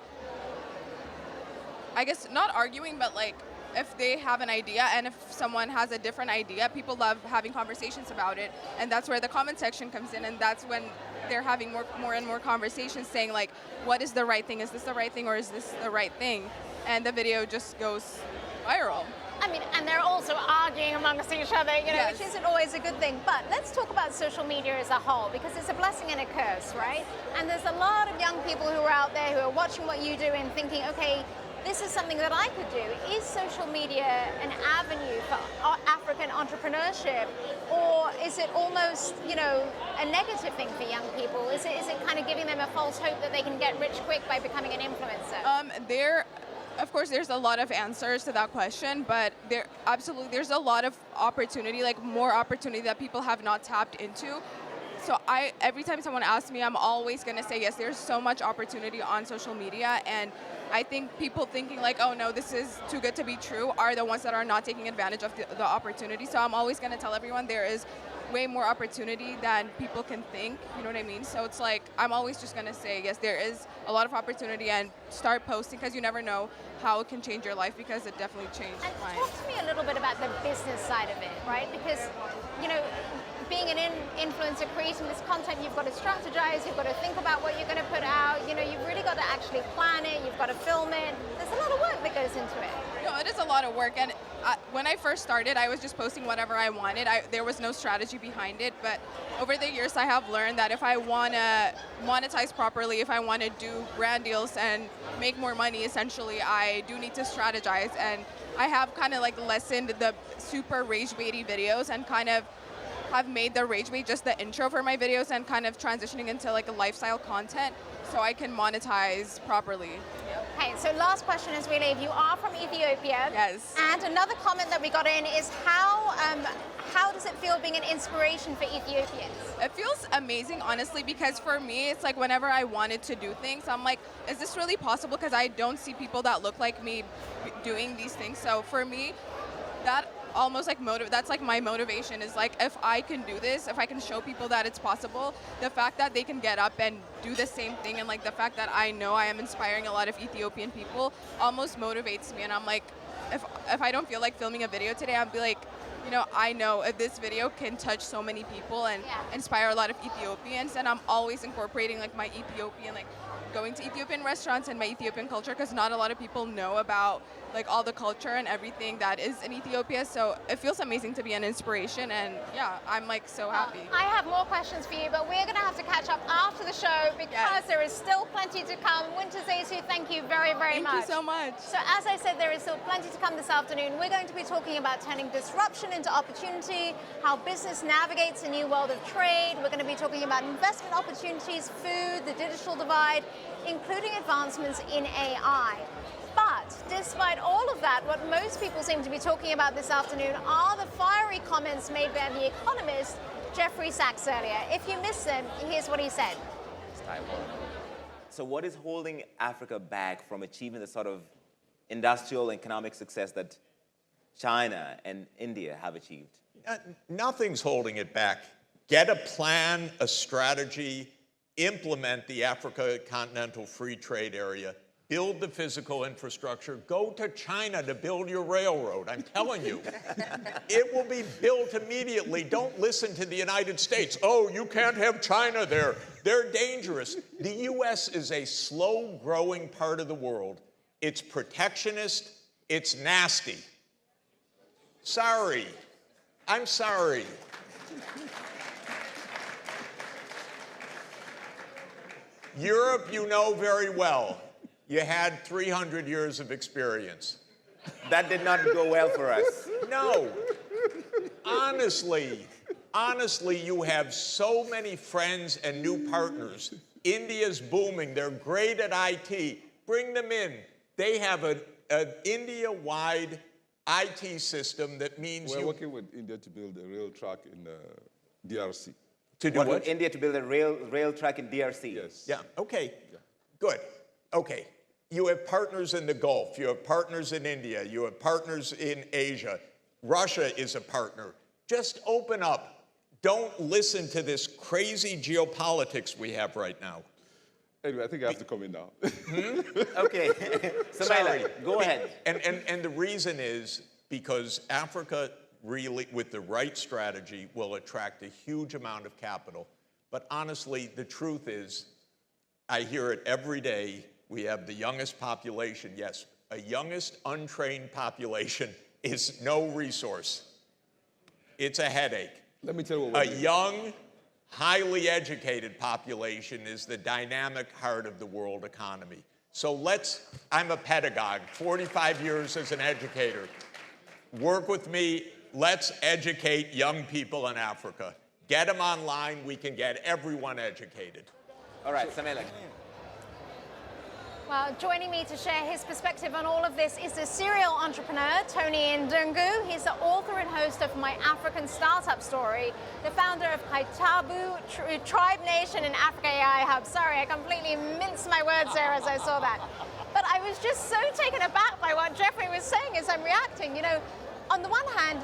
I guess, not arguing, but like, if they have an idea and if someone has a different idea, people love having conversations about it, and that's where the comment section comes in, and that's when they're having more and more conversations saying like, what is the right thing? Is this the right thing or is this the right thing? And the video just goes viral. I mean, and they're also arguing amongst each other, you know, Yes. which isn't always a good thing. But let's talk about social media as a whole, because it's a blessing and a curse, right? And there's a lot of young people who are out there who are watching what you do and thinking, okay, this is something that I could do. Is social media an avenue for African entrepreneurship, or is it almost, you know, a negative thing for young people? Is it kind of giving them a false hope that they can get rich quick by becoming an influencer? of course, there's a lot of answers to that question, but there's a lot of opportunity, like more opportunity that people have not tapped into. So every time someone asks me, I'm always going to say yes. There's so much opportunity on social media, and I think people thinking like, oh no, this is too good to be true, are the ones that are not taking advantage of the opportunity. So I'm always going to tell everyone there is way more opportunity than people can think, you know what I mean? So it's like, I'm always just going to say, yes, there is a lot of opportunity, and start posting, because you never know how it can change your life, because it definitely changed mine. Talk to me a little bit about the business side of it, right? Because, you know, being an influencer, creating this content, you've got to strategize, you've got to think about what you're going to put out, you know, you've really got to actually plan it, you've got to film it. There's a lot of work that goes into it. No, it is a lot of work, and when I first started, I was just posting whatever I wanted. There was no strategy behind it, but over the years, I have learned that if I want to monetize properly, if I want to do brand deals and make more money, essentially, I do need to strategize, and I have kind of like lessened the super rage-baity videos and kind of have made the rage bait just the intro for my videos, and kind of transitioning into like a lifestyle content so I can monetize properly. Okay, so last question as we leave. You are from Ethiopia. Yes. And another comment that we got in is how does it feel being an inspiration for Ethiopians? It feels amazing, honestly, because for me, it's like whenever I wanted to do things, I'm like, is this really possible? Because I don't see people that look like me doing these things. So for me, that almost like that's like my motivation, is like, if I can do this, if I can show people that it's possible, the fact that they can get up and do the same thing, and like the fact that I know I am inspiring a lot of Ethiopian people almost motivates me. And I'm like, if I don't feel like filming a video today, I'll be like, you know, I know if this video can touch so many people and inspire a lot of Ethiopians, and I'm always incorporating like my Ethiopian, like going to Ethiopian restaurants and my Ethiopian culture, because not a lot of people know about like all the culture and everything that is in Ethiopia. So it feels amazing to be an inspiration, and yeah, I'm like so happy. I have more questions for you, but we're going to have to catch up after the show, because there is still plenty to come. Winter Zesu, thank you very, very much. Thank you so much. So as I said, there is still plenty to come this afternoon. We're going to be talking about turning disruption into opportunity, how business navigates a new world of trade. We're going to be talking about investment opportunities, food, the digital divide, including advancements in AI. But despite all of that, what most people seem to be talking about this afternoon are the fiery comments made by the economist Jeffrey Sachs earlier. If you missed them, here's what he said. So what is holding Africa back from achieving the sort of industrial and economic success that China and India have achieved? Nothing's holding it back. Get a plan, a strategy, implement the Africa Continental Free Trade Area, build the physical infrastructure, go to China to build your railroad. I'm telling you, it will be built immediately. Don't listen to the United States. Oh, you can't have China there. They're dangerous. The U.S. is a slow-growing part of the world. It's protectionist. It's nasty. Sorry. I'm sorry. Europe, you know very well. You had 300 years of experience. That did not go well for us. No. Honestly, you have so many friends and new partners. India's booming. They're great at IT. Bring them in. They have an India-wide IT system that means We're working with India to build a rail track in DRC. To do what? India to build a rail track in DRC. Yes. Yeah, okay. Yeah. Good. Okay. You have partners in the Gulf. You have partners in India. You have partners in Asia. Russia is a partner. Just open up. Don't listen to this crazy geopolitics we have right now. Anyway, I think I have to come in now. Okay. Sorry. Go ahead. And the reason is because Africa really, with the right strategy, will attract a huge amount of capital. But honestly, the truth is, I hear it every day, we have the youngest population. Yes, a youngest untrained population is no resource. It's a headache. Let me tell you what a young, highly educated population is the dynamic heart of the world economy. So I'm a pedagogue, 45 years as an educator. Work with me. Let's educate young people in Africa. Get them online. We can get everyone educated. All right, Samelek. Well, joining me to share his perspective on all of this is the serial entrepreneur, Tony Ndungu. He's the author and host of My African Startup Story, the founder of Kaitabu Tribe Nation and Africa AI Hub. Sorry, I completely minced my words there as I saw that. But I was just so taken aback by what Jeffrey was saying as I'm reacting. On the one hand,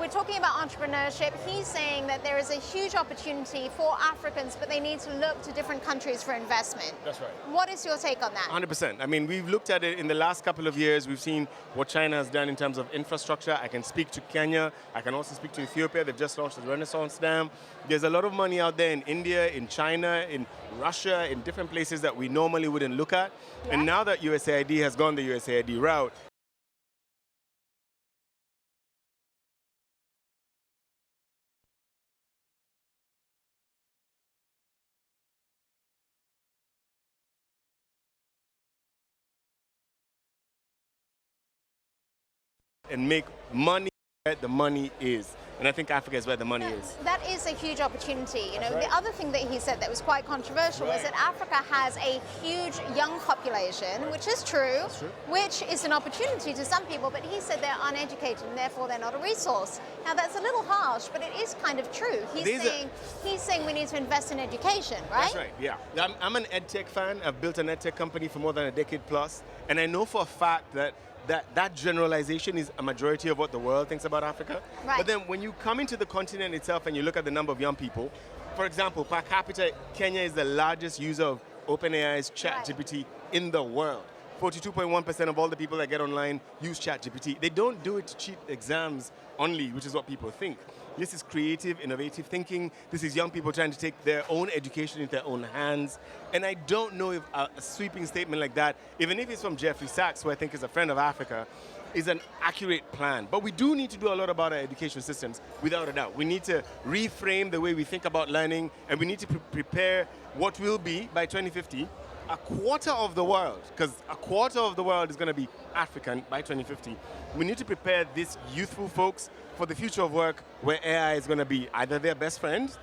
we're talking about entrepreneurship. He's saying that there is a huge opportunity for Africans, but they need to look to different countries for investment. That's right. What is your take on that? 100%. I mean, we've looked at it in the last couple of years. We've seen what China has done in terms of infrastructure. I can speak to Kenya. I can also speak to Ethiopia. They've just launched the Renaissance Dam. There's a lot of money out there in India, in China, in Russia, in different places that we normally wouldn't look at. Yeah. And now that USAID has gone the USAID route, and make money where the money is. And I think Africa is where the money is. That is a huge opportunity. Right. The other thing that he said that was quite controversial was that Africa has a huge young population, which is true, which is an opportunity to some people, but he said they're uneducated and therefore they're not a resource. Now that's a little harsh, but it is kind of true. He's saying we need to invest in education, right? That's right, yeah. I'm an EdTech fan. I've built an EdTech company for more than a decade plus, and I know for a fact that generalization is a majority of what the world thinks about Africa. Right. But then when you come into the continent itself and you look at the number of young people, for example, per capita, Kenya is the largest user of OpenAI's ChatGPT in the world. 42.1% of all the people that get online use ChatGPT. They don't do it to cheat exams only, which is what people think. This is creative, innovative thinking. This is young people trying to take their own education into their own hands. And I don't know if a sweeping statement like that, even if it's from Jeffrey Sachs, who I think is a friend of Africa, is an accurate plan. But we do need to do a lot about our education systems, without a doubt. We need to reframe the way we think about learning, and we need to prepare what will be, by 2050, a quarter of the world, because a quarter of the world is going to be African by 2050. We need to prepare these youthful folks for the future of work, where AI is going to be either their best friend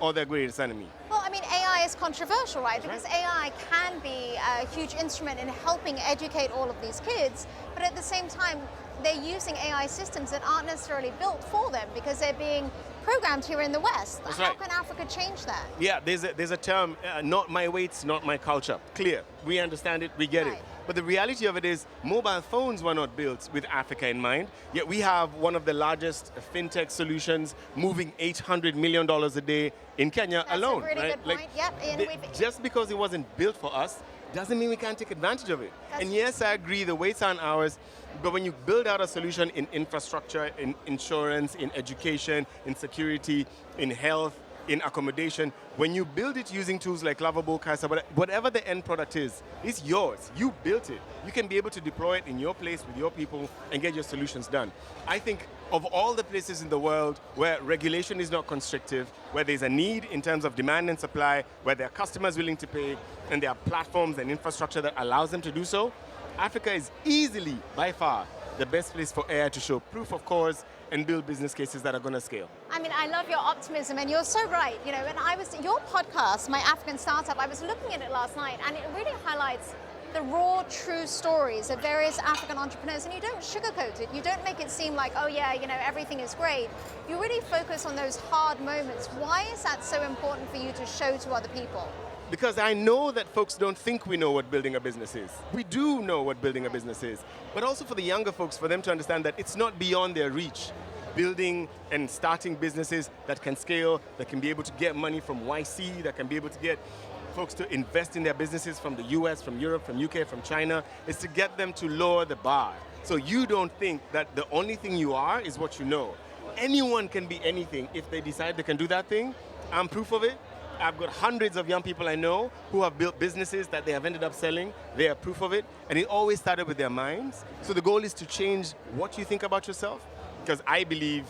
or their greatest enemy. Well, I mean, AI is controversial, right? Because AI can be a huge instrument in helping educate all of these kids, but at the same time, they're using AI systems that aren't necessarily built for them because they're being programmed here in the West. How can Africa change that? Yeah, there's a term, not my weights, not my culture. Clear. We understand it, we get it. But the reality of it is, mobile phones were not built with Africa in mind, yet we have one of the largest fintech solutions moving $800 million a day in Kenya alone. That's a really good point. Yep. Just because it wasn't built for us doesn't mean we can't take advantage of it. And yes, I agree, the waits aren't ours, but when you build out a solution in infrastructure, in insurance, in education, in security, in health, in accommodation, when you build it using tools like Lovable, Kaisa, whatever the end product is, it's yours. You built it. You can be able to deploy it in your place with your people and get your solutions done. I think of all the places in the world where regulation is not constrictive, where there's a need in terms of demand and supply, where there are customers willing to pay, and there are platforms and infrastructure that allows them to do so, Africa is easily, by far, the best place for AI to show proof of cause and build business cases that are going to scale. I mean, I love your optimism, and you're so right. And your podcast, My African Startup, I was looking at it last night, and it really highlights the raw, true stories of various African entrepreneurs, and you don't sugarcoat it. You don't make it seem like, oh yeah, everything is great. You really focus on those hard moments. Why is that so important for you to show to other people? Because I know that folks don't think we know what building a business is. We do know what building a business is. But also for the younger folks, for them to understand that it's not beyond their reach. Building and starting businesses that can scale, that can be able to get money from YC, that can be able to get folks to invest in their businesses from the US, from Europe, from UK, from China, is to get them to lower the bar. So you don't think that the only thing you are is what you know. Anyone can be anything if they decide they can do that thing. I'm proof of it. I've got hundreds of young people I know who have built businesses that they have ended up selling. They are proof of it. And it always started with their minds. So the goal is to change what you think about yourself, because I believe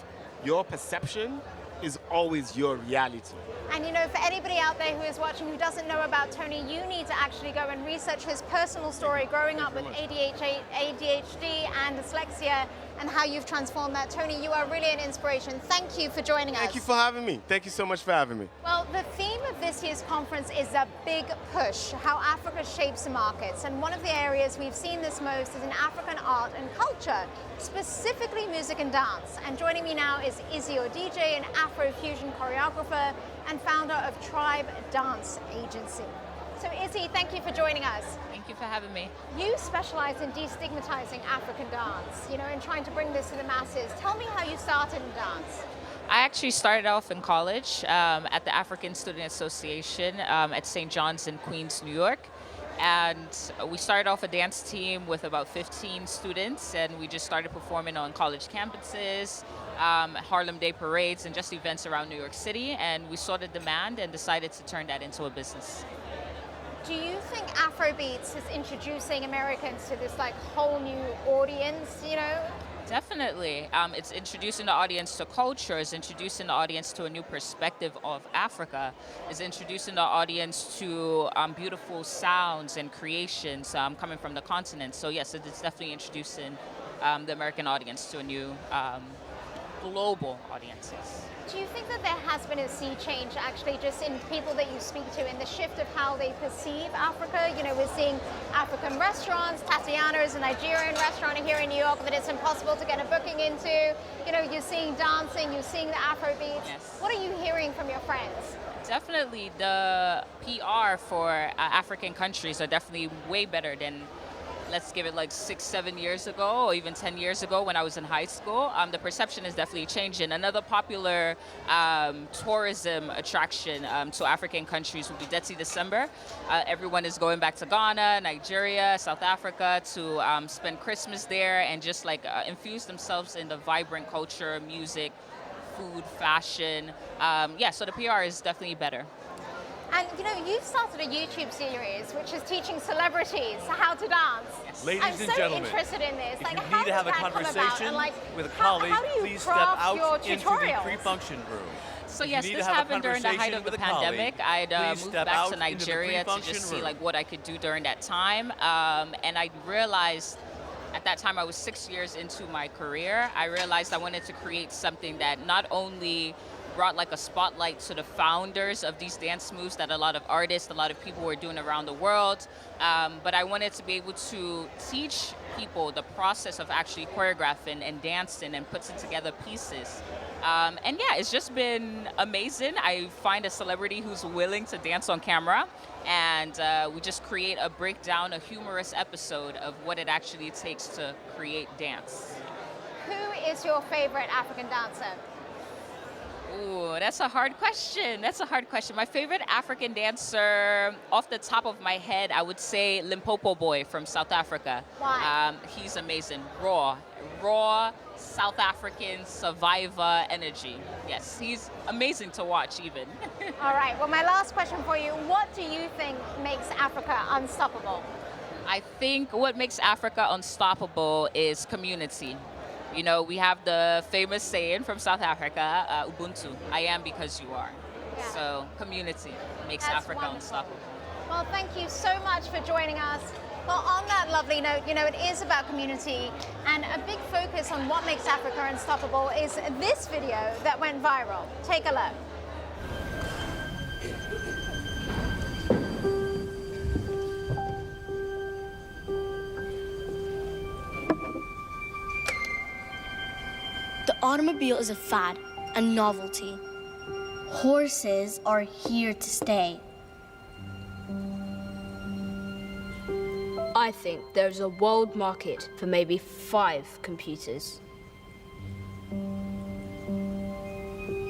your perception is always your reality. And you know, for anybody out there who is watching who doesn't know about Tony, you need to actually go and research his personal story growing up with ADHD and dyslexia and how you've transformed that. Tony, you are really an inspiration. Thank you for joining us. Thank you for having me. Thank you so much for having me. Well, the theme of this year's conference is a big push, how Africa shapes the markets. And one of the areas we've seen this most is in African art and culture, specifically music and dance. And joining me now is Izzy, your DJ, an Afro-fusion choreographer and founder of Tribe Dance Agency. So Izzy, thank you for joining us. Thank you for having me. You specialize in destigmatizing African dance, you know, and trying to bring this to the masses. Tell me how you started in dance. I actually started off in college at the African Student Association at St. John's in Queens, New York. And we started off a dance team with about 15 students, and we just started performing on college campuses, Harlem Day parades, and just events around New York City. And we saw the demand and decided to turn that into a business. Do you think Afrobeats is introducing Americans to this like whole new audience, you know? Definitely. It's introducing the audience to culture, it's introducing the audience to a new perspective of Africa, it's introducing the audience to beautiful sounds and creations coming from the continent. So yes, it's definitely introducing the American audience to a new global audience. Do you think that there has been a sea change actually just in people that you speak to, in the shift of how they perceive Africa? You know, we're seeing African restaurants, Tatiana is a Nigerian restaurant here in New York that it's impossible to get a booking into. You know, you're seeing dancing, you're seeing the Afrobeats. Yes. What are you hearing from your friends? Definitely the PR for African countries are definitely way better than, let's give it like 6-7 years ago, or even 10 years ago when I was in high school. The perception is definitely changing. Another popular tourism attraction to African countries would be Detty December. Everyone is going back to Ghana, Nigeria, South Africa to spend Christmas there and just like infuse themselves in the vibrant culture, music, food, fashion. Yeah, so the PR is definitely better. And you know, you've started a YouTube series which is teaching celebrities how to dance. Yes. Ladies I'm and so gentlemen, interested in this. if Like, you how need to does have a that come about? conversation And, like, with a how colleague, do you please step craft out your into the tutorials? pre-function room. So If yes, you need this to have a happened during the height conversation of the with a pandemic. colleague, I'd please moved step back out to into the Nigeria to pre-function just see room. like what I could do during that time. And I realized at that time I was 6 years into my career. I realized I wanted to create something that not only brought like a spotlight to the founders of these dance moves that a lot of artists, a lot of people were doing around the world. But I wanted to be able to teach people the process of actually choreographing and dancing and putting together pieces. And yeah, it's just been amazing. I find a celebrity who's willing to dance on camera, and we just create a breakdown, a humorous episode of what it actually takes to create dance. Who is your favorite African dancer? Ooh, that's a hard question. That's a hard question. My favorite African dancer, off the top of my head, I would say Limpopo Boy from South Africa. Why? He's amazing. Raw South African survivor energy. Yes, he's amazing to watch even. All right, well, my last question for you, what do you think makes Africa unstoppable? I think what makes Africa unstoppable is community. You know, we have the famous saying from South Africa, Ubuntu, I am because you are. Yeah. So community makes That's Africa wonderful. unstoppable. Well, thank you so much for joining us. Well, on that lovely note, you know, it is about community, and a big focus on what makes Africa unstoppable is this video that went viral. Take a look. The automobile is a fad, a novelty. Horses are here to stay. I think there's a world market for maybe 5 computers.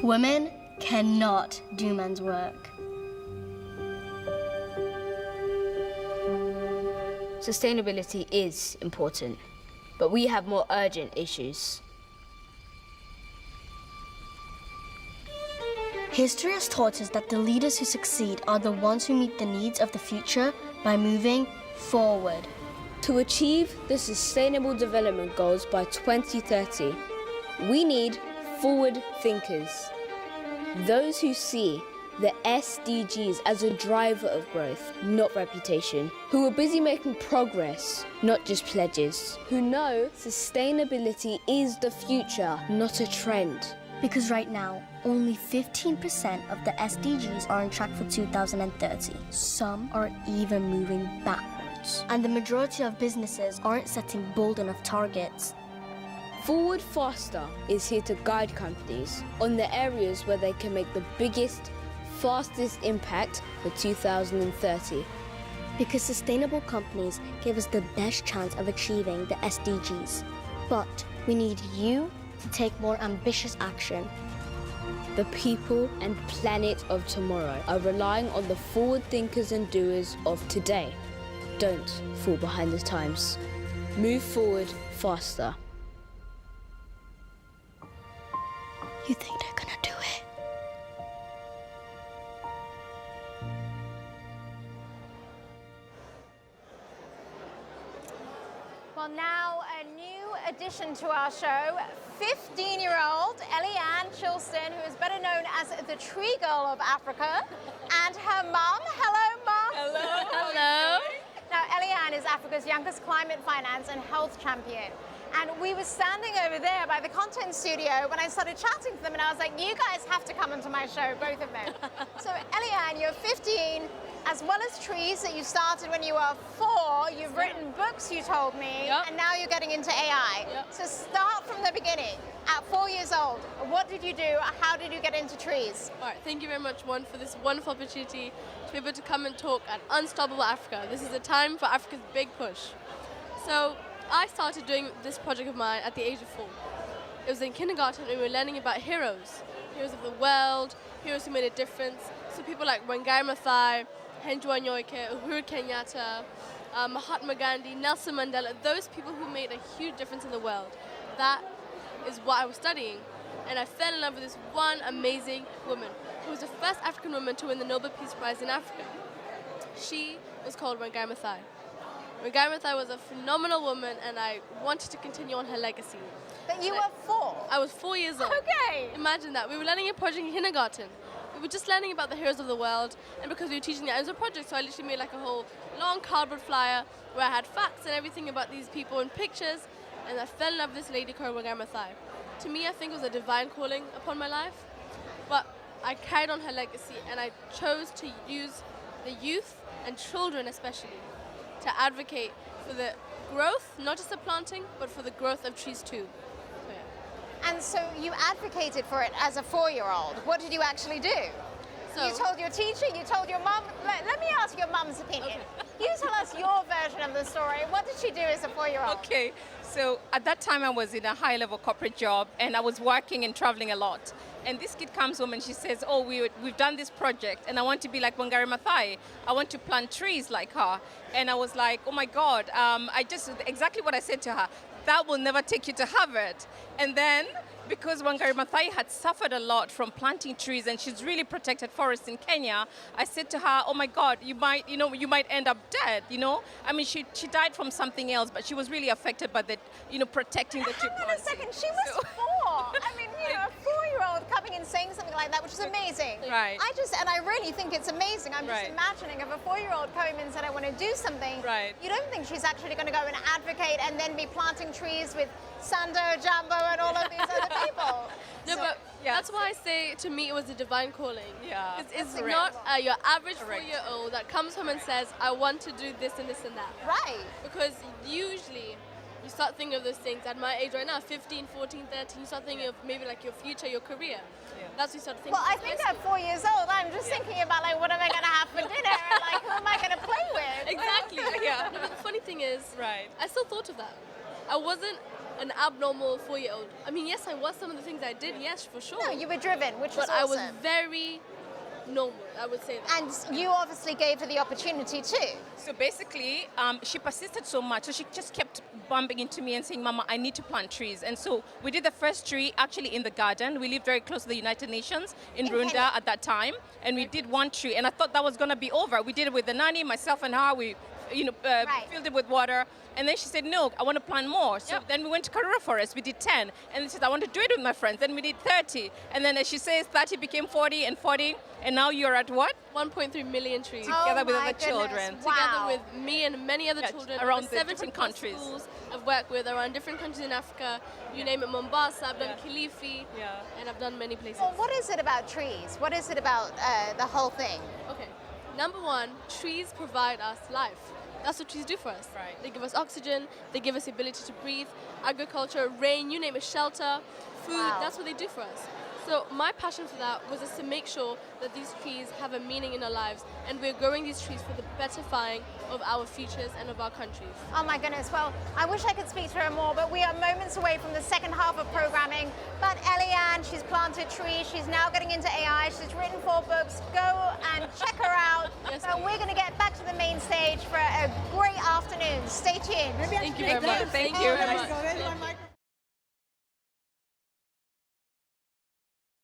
Women cannot do men's work. Sustainability is important, but we have more urgent issues. History has taught us that the leaders who succeed are the ones who meet the needs of the future by moving forward. To achieve the Sustainable Development Goals by 2030, we need forward thinkers. Those who see the SDGs as a driver of growth, not reputation, who are busy making progress, not just pledges, who know sustainability is the future, not a trend. Because right now, only 15% of the SDGs are on track for 2030. Some are even moving backwards. And the majority of businesses aren't setting bold enough targets. Forward Faster is here to guide companies on the areas where they can make the biggest, fastest impact for 2030. Because sustainable companies give us the best chance of achieving the SDGs. But we need you to take more ambitious action. The people and planet of tomorrow are relying on the forward thinkers and doers of today. Don't fall behind the times. Move forward faster. You think they're gonna do it? Well, now a new addition to our show, 15-year-old Eliane Chilston, who is better known as the Tree Girl of Africa, and her mum. Hello, Mum. Hello. Hello. Now, Eliane is Africa's youngest climate finance and health champion. And we were standing over there by the content studio when I started chatting to them, and I was like, you guys have to come onto my show, both of them. So, Eliane, you're 15, as well as trees that you started when you were 4. You've written books, you told me, and now you're getting into AI. So start from the beginning. At 4 years old, what did you do? How did you get into trees? All right, thank you very much, Juan, for this wonderful opportunity to be able to come and talk at Unstoppable Africa. This is the time for Africa's big push. So I started doing this project of mine at the age of 4. It was in kindergarten, and we were learning about heroes of the world, heroes who made a difference. So people like Wangari Maathai, Hendra Nyoike, Uhuru Kenyatta, Mahatma Gandhi, Nelson Mandela, those people who made a huge difference in the world. That is what I was studying. And I fell in love with this one amazing woman who was the first African woman to win the Nobel Peace Prize in Africa. She was called Wangari Maathai. Wangari Maathai was a phenomenal woman, and I wanted to continue on her legacy. But you were 4? I was 4 years old. Okay. Imagine that. We were learning a project in kindergarten. We were just learning about the heroes of the world, and because we were teaching that, it was a project, so I literally made like a whole long cardboard flyer where I had facts and everything about these people and pictures, and I fell in love with this lady called Wangari Maathai. To me, I think it was a divine calling upon my life, but I carried on her legacy, and I chose to use the youth and children especially to advocate for the growth, not just the planting, but for the growth of trees too. So, yeah. And so you advocated for it as a 4-year-old. What did you actually do? So, you told your teacher, you told your mum. Let me ask your mum's opinion. Okay. You tell us your version of the story. What did she do as a 4-year-old? Okay, so at that time I was in a high-level corporate job, and I was working and traveling a lot. And this kid comes home and she says, oh, we've done this project, and I want to be like Wangari Maathai. I want to plant trees like her. And I was like, oh my God, exactly what I said to her, that will never take you to Harvard. And then, because Wangari Maathai had suffered a lot from planting trees, and she's really protected forests in Kenya, I said to her, oh my God, you might end up dead, I mean, she died from something else, but she was really affected by the, protecting the tree planting. Hang on a second, she was 4. I mean, a 4-year-old coming and saying something like that, which is amazing. Right. I really think it's amazing. I'm just imagining if a 4-year-old came in and said, I want to do something, you don't think she's actually going to go and advocate and then be planting trees with Sando, Jambo, and all of these other people. No, but that's why I say, to me, it was a divine calling. Yeah. It's not your average 4-year-old that comes home and says, I want to do this and this and that. Right. Because usually you start thinking of those things at my age right now, 15, 14, 13, you start thinking of maybe like your future, your career. That's what you start thinking. Well, I think at 4 years old, I'm just thinking about like, what am I going to have for dinner? And like, who am I going to play with? Exactly. Yeah. No, but the funny thing is, I still thought of that. I wasn't an abnormal 4-year-old. I mean, yes, I was some of the things I did, yes, for sure. No, you were driven, which was awesome. But I was very normal, I would say that. And you obviously gave her the opportunity too. So basically, she persisted so much, so she just kept bumping into me and saying, Mama, I need to plant trees. And so we did the first tree actually in the garden. We lived very close to the United Nations in Rwanda at that time, and we did one tree, and I thought that was going to be over. We did it with the nanny, myself and her. We filled it with water. And then she said, no, I want to plant more. So then we went to Karura Forest, we did 10. And she said, I want to do it with my friends. Then we did 30. And then as she says, 30 became 40 and 40. And now you're at what? 1.3 million trees. Together with other children. Together with me and many other children. Around the 7 different countries. Schools I've worked with around different countries in Africa. You name it, Mombasa, I've done Kilifi, and I've done many places. Well, what is it about trees? What is it about the whole thing? Okay, number one, trees provide us life. That's what trees do for us. Right. They give us oxygen, they give us the ability to breathe, agriculture, rain, you name it, shelter, food, that's what they do for us. So my passion for that was just to make sure that these trees have a meaning in our lives, and we're growing these trees for the betterfying of our futures and of our countries. Oh my goodness, well, I wish I could speak to her more, but we are moments away from the second half of programming. But Eliane, she's planted trees, she's now getting into AI, she's written 4 books. Go and check her out. So we're going to get back to the main stage for a great afternoon. Stay tuned. Thank you very much. Thank you very much.